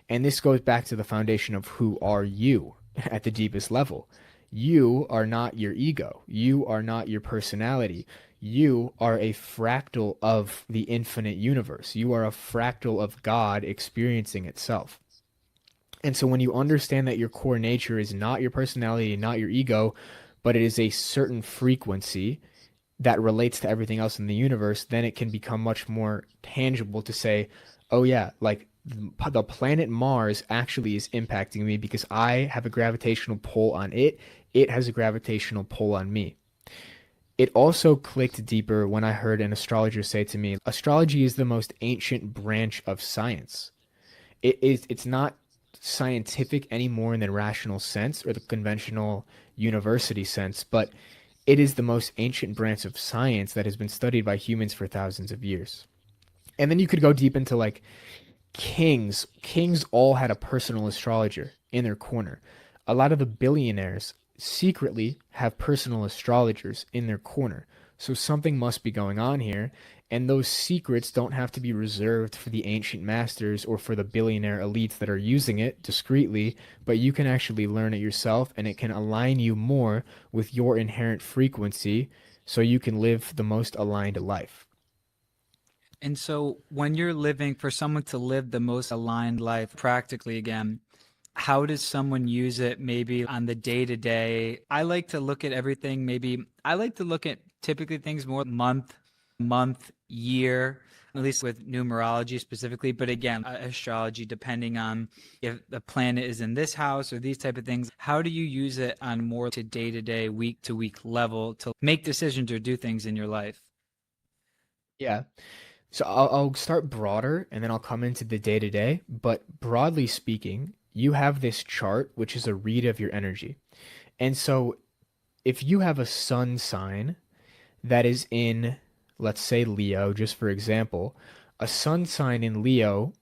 And this goes back to the foundation of who are you at the deepest level. You are not your ego. You are not your personality. You are a fractal of the infinite universe. You are a fractal of God experiencing itself. And so when you understand that your core nature is not your personality, not your ego, but it is a certain frequency that relates to everything else in the universe, then it can become much more tangible to say, oh yeah, like the planet Mars actually is impacting me because I have a gravitational pull on it. It has a gravitational pull on me. It also clicked deeper when I heard an astrologer say to me, astrology is the most ancient branch of science. It's not scientific anymore in the rational sense or the conventional university sense, but it is the most ancient branch of science that has been studied by humans for thousands of years. And then you could go deep into like kings. Kings all had a personal astrologer in their corner. A lot of the billionaires secretly have personal astrologers in their corner. So something must be going on here. And those secrets don't have to be reserved for the ancient masters or for the billionaire elites that are using it discreetly, but you can actually learn it yourself and it can align you more with your inherent frequency so you can live the most aligned life. And so when you're living, for someone to live the most aligned life practically again, how does someone use it maybe on the day to day? I like to look at everything, maybe I like to look at typically things more month, year, at least with numerology specifically. But again, astrology, depending on if the planet is in this house or these type of things, how do you use it on more to day, week to week level to make decisions or do things in your life? Yeah. So I'll start broader and then I'll come into the day to day. But broadly speaking, you have this chart, which is a read of your energy. And so if you have a sun sign that is in, let's say, Leo, just for example, a sun sign in Leo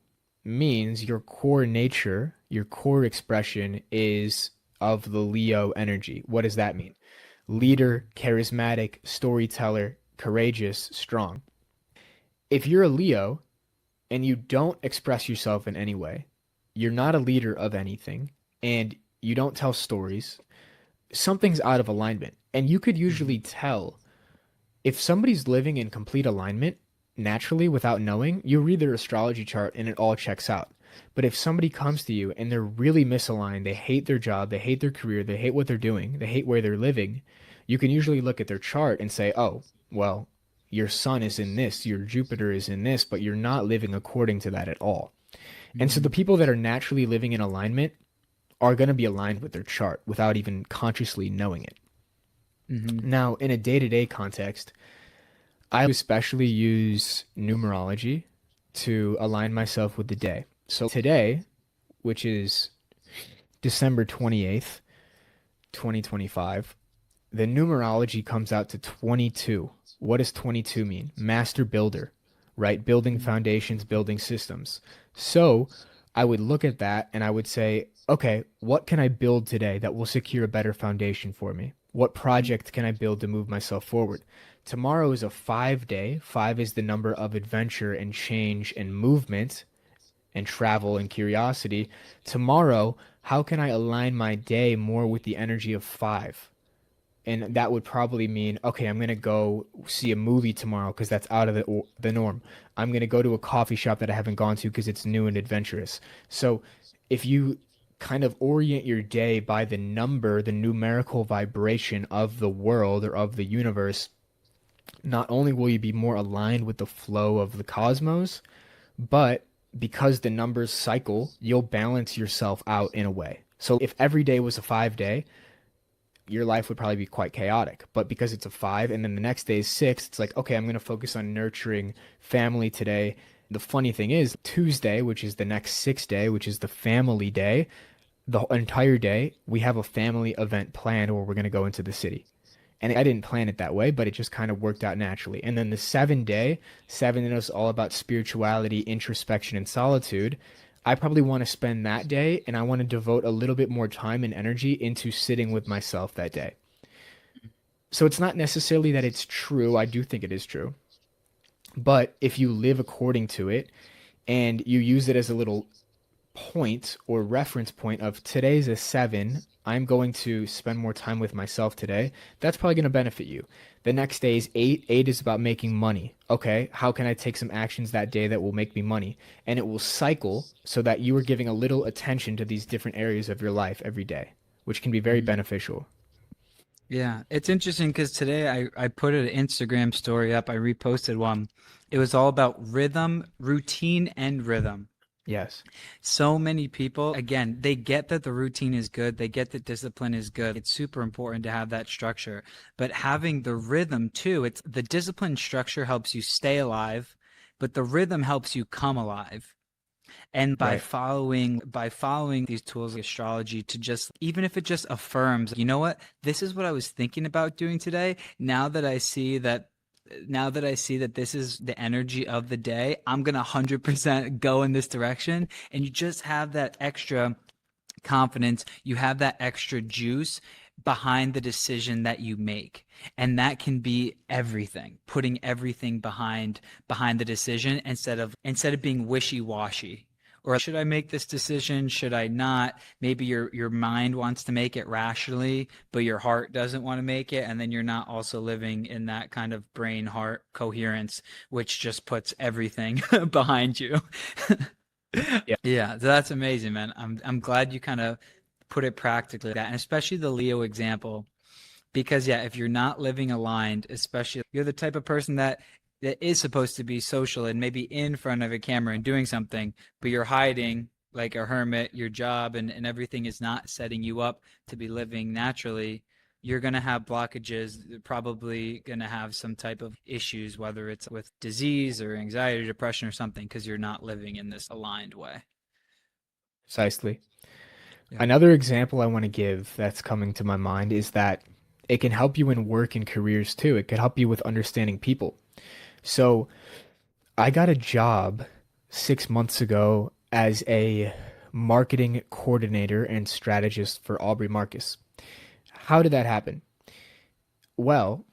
means your core nature, your core expression is of the Leo energy. What does that mean? Leader, charismatic, storyteller, courageous, strong. If you're a Leo and you don't express yourself in any way, you're not a leader of anything, and you don't tell stories, something's out of alignment. And you could usually tell if somebody's living in complete alignment naturally without knowing, you read their astrology chart and it all checks out. But if somebody comes to you and they're really misaligned, they hate their job, they hate their career, they hate what they're doing, they hate where they're living, You can usually look at their chart and say, oh, well, your sun is in this, your Jupiter is in this, but you're not living according to that at all. And so the Hmm. people that are naturally living in alignment are going to be aligned with their chart without even consciously knowing it. Hmm. Now, in a day-to-day context, I especially use numerology to align myself with the day. So today, which is December 28th, 2025, the numerology comes out to 22. What does 22 mean? Master builder, right? Building foundations, building systems. So I would look at that and I would say, okay, what can I build today that will secure a better foundation for me? What project can I build to move myself forward? Tomorrow is a 5 day. Five is the number of adventure and change and movement and travel and curiosity. Tomorrow, how can I align my day more with the energy of five? And that would probably mean, okay, I'm gonna go see a movie tomorrow because that's out of the norm. I'm gonna go to a coffee shop that I haven't gone to because it's new and adventurous. So if you kind of orient your day by the number, the numerical vibration of the world or of the universe, not only will you be more aligned with the flow of the cosmos, but because the numbers cycle, you'll balance yourself out in a way. So if every day was a 5 day, your life would probably be quite chaotic. But because it's a five and then the next day is six, it's like, okay, I'm going to focus on nurturing family today. The funny thing is, Tuesday, which is the next 6 day, which is the family day, the entire day, we have a family event planned where we're going to go into the city. And I didn't plan it that way, but it just kind of worked out naturally. And then the 7 day, seven is all about spirituality, introspection, and solitude. I probably want to spend that day and I want to devote a little bit more time and energy into sitting with myself that day. So it's not necessarily that it's true. I do think it is true. But if you live according to it and you use it as a little point or reference point of today's a 7, I'm going to spend more time with myself today, that's probably going to benefit you. The next day is 8. 8 is about making money. Okay, how can I take some actions that day that will make me money? And it will cycle so that you are giving a little attention to these different areas of your life every day, which can be very Hmm. beneficial. Yeah, it's interesting because today I put an Instagram story up. I reposted one. It was all about rhythm, routine, and rhythm. Yes, So many people, again, they get that the routine is good. They get that discipline is good. It's super important to have that structure. But having the rhythm too, it's the discipline structure helps you stay alive, but the rhythm helps you come alive. And by right. following these tools like astrology to just even if it just affirms, you know what, this is what I was thinking about doing today. Now that I see that this is the energy of the day, I'm gonna 100% go in this direction. And you just have that extra confidence, you have that extra juice behind the decision that you make. And that can be everything, putting everything behind the decision instead of being wishy-washy. Or should I make this decision? Should I not? Maybe your mind wants to make it rationally, but your heart doesn't want to make it, and then you're not also living in that kind of brain heart coherence, which just puts everything behind you. Yeah. Yeah, so that's amazing, man. I'm glad you kind of put it practically like that, and especially the Leo example, because yeah, if you're not living aligned, especially you're the type of person that is supposed to be social and maybe in front of a camera and doing something, but you're hiding like a hermit, your job and everything is not setting you up to be living naturally. You're going to have blockages, probably going to have some type of issues, whether it's with disease or anxiety or depression or something, because you're not living in this aligned way. Precisely. Yeah. Another example I want to give that's coming to my mind is that it can help you in work and careers too. It can help you with understanding people. So I got a job 6 months ago as a marketing coordinator and strategist for Aubrey Marcus. How did that happen? Well,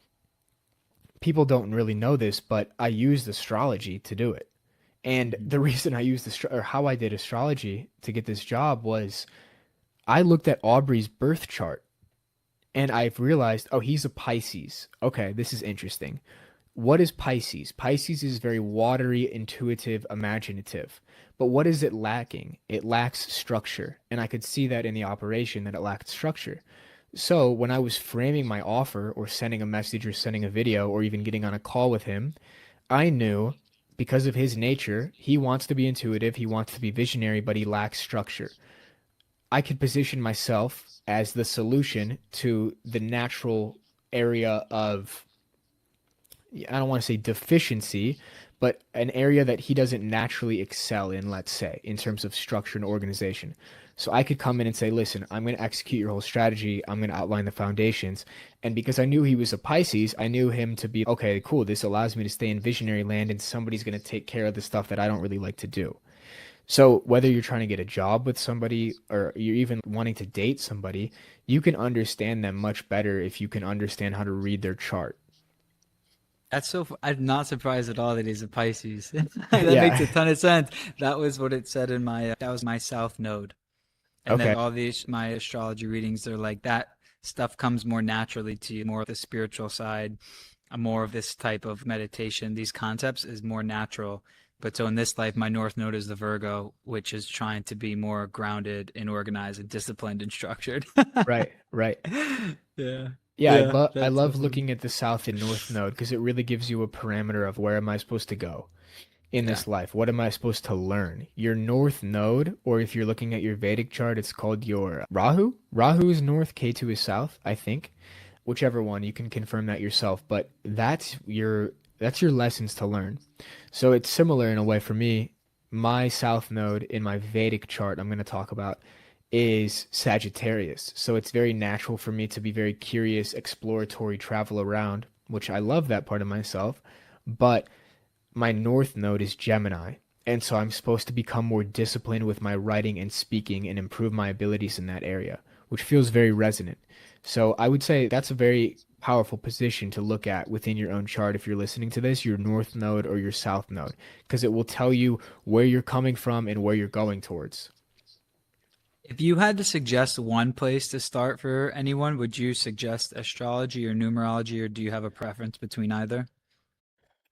people don't really know this, but I used astrology to do it. And Hmm. the reason I used or how I did astrology to get this job was I looked at Aubrey's birth chart and I've realized, oh, he's a Pisces. Okay, this is interesting. What is Pisces? Pisces is very watery, intuitive, imaginative. But what is it lacking? It lacks structure. And I could see that in the operation that it lacked structure. So when I was framing my offer or sending a message or sending a video or even getting on a call with him, I knew because of his nature, he wants to be intuitive, he wants to be visionary, but he lacks structure. I could position myself as the solution to the natural area of, I don't want to say deficiency, but an area that he doesn't naturally excel in, let's say, in terms of structure and organization. So I could come in and say, listen, I'm going to execute your whole strategy. I'm going to outline the foundations. And because I knew he was a Pisces, I knew him to be, okay, cool. This allows me to stay in visionary land and somebody's going to take care of the stuff that I don't really like to do. So whether you're trying to get a job with somebody or you're even wanting to date somebody, you can understand them much better if you can understand how to read their chart. I'm not surprised at all that he's a Pisces. That makes Yeah. a ton of sense. That was what it said in my, that was my South Node. And then Okay. all these, my astrology readings, they're like that stuff comes more naturally to you, more of the spiritual side, more of this type of meditation. These concepts is more natural. But so in this life, my North Node is the Virgo, which is trying to be more grounded and organized and disciplined and structured. Right, right. Yeah. Yeah, Yeah. I That's so love funny. looking at the south and north node because it really gives you a parameter of where am I supposed to go in Yeah. this life? What am I supposed to learn? Your north node, or if you're looking at your Vedic chart, it's called your Rahu. Rahu is north, Ketu is south, I think. Whichever one, you can confirm that yourself, but that's your lessons to learn. So it's similar in a way for me. My south node in my Vedic chart I'm going to talk about is Sagittarius. So it's very natural for me to be very curious, exploratory, travel around, which I love that part of myself. But my north node is Gemini. And so I'm supposed to become more disciplined with my writing and speaking and improve my abilities in that area, which feels very resonant. So I would say that's a very powerful position to look at within your own chart if you're listening to this, your north node or your south node, because it will tell you where you're coming from and where you're going towards. If you had to suggest one place to start for anyone, would you suggest astrology or numerology, or do you have a preference between either?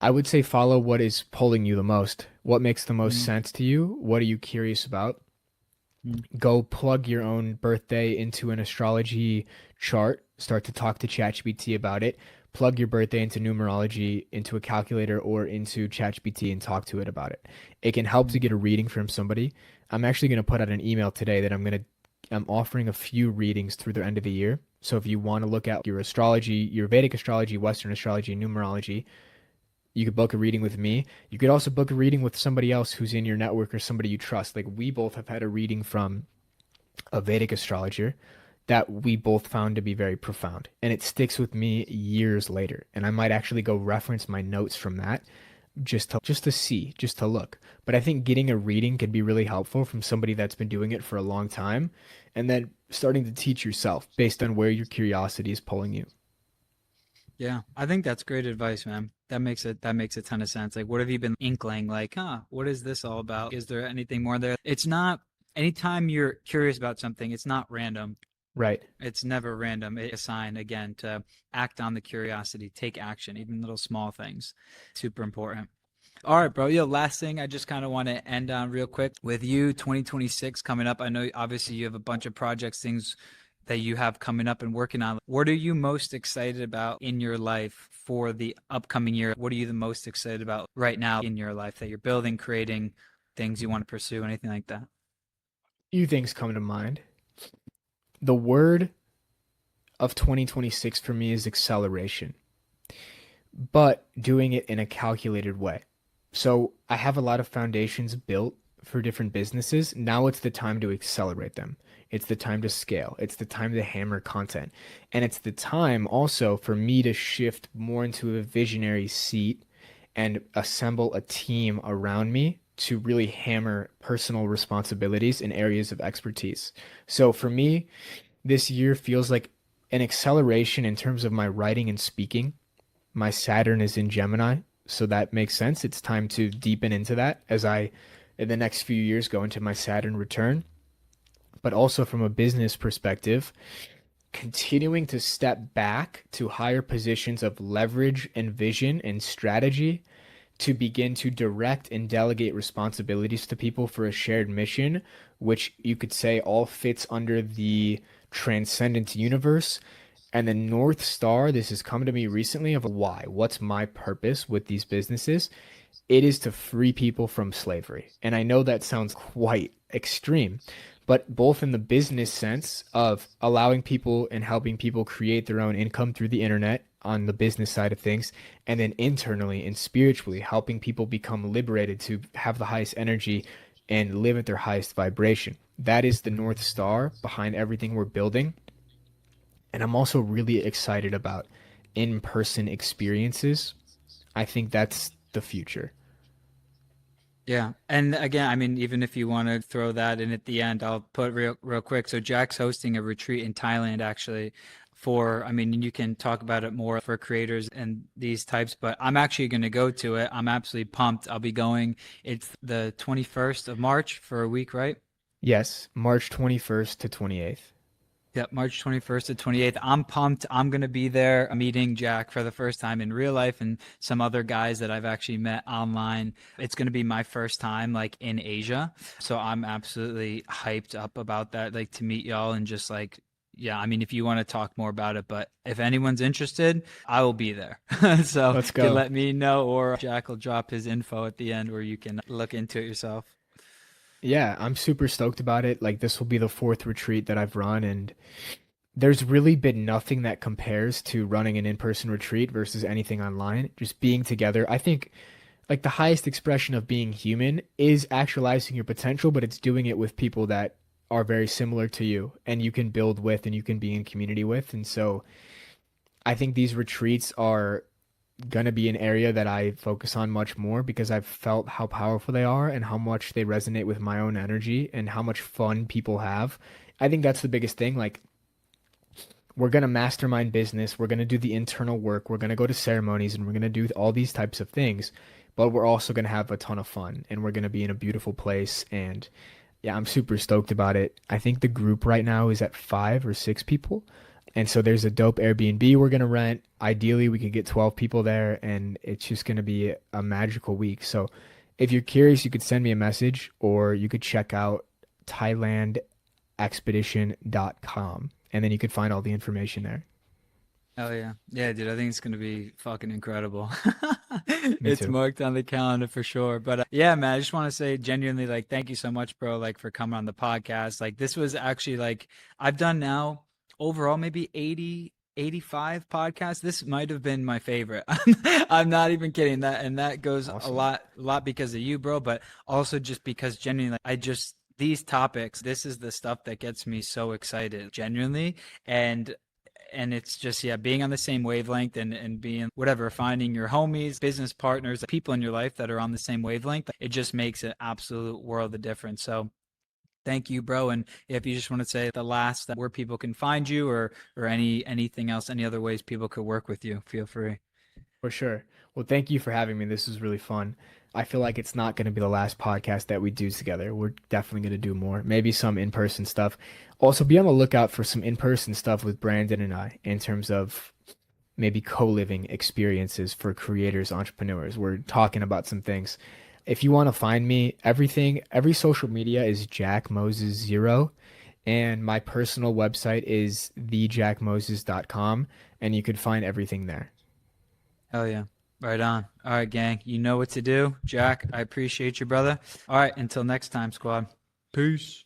I would say follow what is pulling you the most. What makes the most Mm, sense to you? What are you curious about? mm, Go plug your own birthday into an astrology chart, start to talk to ChatGPT about it, plug your birthday into numerology, into a calculator or into ChatGPT and talk to it about it. It can help to mm, get a reading from somebody. I'm actually going to put out an email today that I'm offering a few readings through the end of the year. So if you want to look at your astrology, your Vedic astrology, Western astrology, numerology, you could book a reading with me. You could also book a reading with somebody else who's in your network or somebody you trust. Like we both have had a reading from a Vedic astrologer that we both found to be very profound. And it sticks with me years later. And I might actually go reference my notes from that just to see, just to look. But I think getting a reading can be really helpful from somebody that's been doing it for a long time and then starting to teach yourself based on where your curiosity is pulling you. yeah, I think that's great advice, man. That makes a ton of sense. Like, what have you been inkling? Like, what is this all about? Is there anything more there? It's not. Anytime you're curious about something, it's not random. Right. It's never random. It's a sign again to act on the curiosity, take action, even little small things. Super important. All right, bro. Yo, last thing I just kind of want to end on real quick with you, 2026 coming up. I know obviously you have a bunch of projects, things that you have coming up and working on. What are you most excited about in your life for the upcoming year? What are you the most excited about right now in your life that you're building, creating, things you want to pursue, anything like that? Few things come to mind. The word of 2026 for me is acceleration, but doing it in a calculated way. So I have a lot of foundations built for different businesses. Now it's the time to accelerate them. It's the time to scale. It's the time to hammer content. And it's the time also for me to shift more into a visionary seat and assemble a team around me to really hammer personal responsibilities in areas of expertise. So for me, this year feels like an acceleration in terms of my writing and speaking. My Saturn is in Gemini, so that makes sense. It's time to deepen into that as I, in the next few years, go into my Saturn return. But also from a business perspective, continuing to step back to higher positions of leverage and vision and strategy to begin to direct and delegate responsibilities to people for a shared mission, which you could say all fits under the transcendent universe. And the North Star, this has come to me recently of why. What's my purpose with these businesses? It is to free people from slavery. And I know that sounds quite extreme, but both in the business sense of allowing people and helping people create their own income through the internet on the business side of things, and then internally and spiritually helping people become liberated to have the highest energy and live at their highest vibration. That is the North Star behind everything we're building. And I'm also really excited about in-person experiences. I think that's the future. Yeah. And again, I mean, even if you want to throw that in at the end, I'll put real quick. So Jack's hosting a retreat in Thailand actually for, I mean, you can talk about it more for creators and these types, but I'm actually going to go to it. I'm absolutely pumped. I'll be going. It's the 21st of March for a week, right? Yes, March 21st to 28th. Yep, March 21st to 28th. I'm pumped. I'm going to be there meeting Jack for the first time in real life and some other guys that I've actually met online. It's going to be my first time like in Asia. So I'm absolutely hyped up about that, like to meet y'all and just like, yeah, I mean, if you want to talk more about it, but if anyone's interested, I will be there. So Let's you can go. let me know or Jack will drop his info at the end where you can look into it yourself. Yeah, I'm super stoked about it. Like this will be the fourth retreat that I've run, and there's really been nothing that compares to running an in-person retreat versus anything online. Just being together. I think like the highest expression of being human is actualizing your potential, but it's doing it with people that are very similar to you and you can build with and you can be in community with. And so I think these retreats are going to be an area that I focus on much more because I've felt how powerful they are and how much they resonate with my own energy and how much fun people have. I think that's the biggest thing. Like, we're going to mastermind business, we're going to do the internal work, we're going to go to ceremonies, and we're going to do all these types of things. But we're also going to have a ton of fun and we're going to be in a beautiful place. And yeah, I'm super stoked about it. I think the group right now is at 5 or 6 people. And so there's a dope Airbnb we're going to rent. Ideally, we could get 12 people there, and it's just going to be a magical week. So if you're curious, you could send me a message or you could check out thailandexpedition.com and then you could find all the information there. Oh yeah. Yeah, dude, I think it's gonna be fucking incredible. Me It's too. marked on the calendar for sure. But yeah, man, I just want to say genuinely like thank you so much, bro, like for coming on the podcast. Like this was actually like I've done now overall maybe 80, 85 podcasts. This might have been my favorite. I'm not even kidding that and that goes Awesome. a lot because of you, bro, but also just because genuinely like, I just these topics, this is the stuff that gets me so excited, genuinely. And it's just yeah being on the same wavelength and being whatever finding your homies business partners people in your life that are on the same wavelength it just makes an absolute world of difference so thank you bro and if you just want to say the last where people can find you or anything else any other ways people could work with you feel free. For sure. Well, thank you for having me. This was really fun. I feel like it's not going to be the last podcast that we do together. We're definitely going to do more, maybe some in-person stuff. Also, be on the lookout for some in-person stuff with Brandon and I in terms of maybe co-living experiences for creators, entrepreneurs. We're talking about some things. If you want to find me, every social media is Jack Moses Zero, and my personal website is thejackmoses.com, and you could find everything there. Oh yeah, right on. All right gang, you know what to do. Jack, I appreciate you brother. All right, until next time squad. Peace.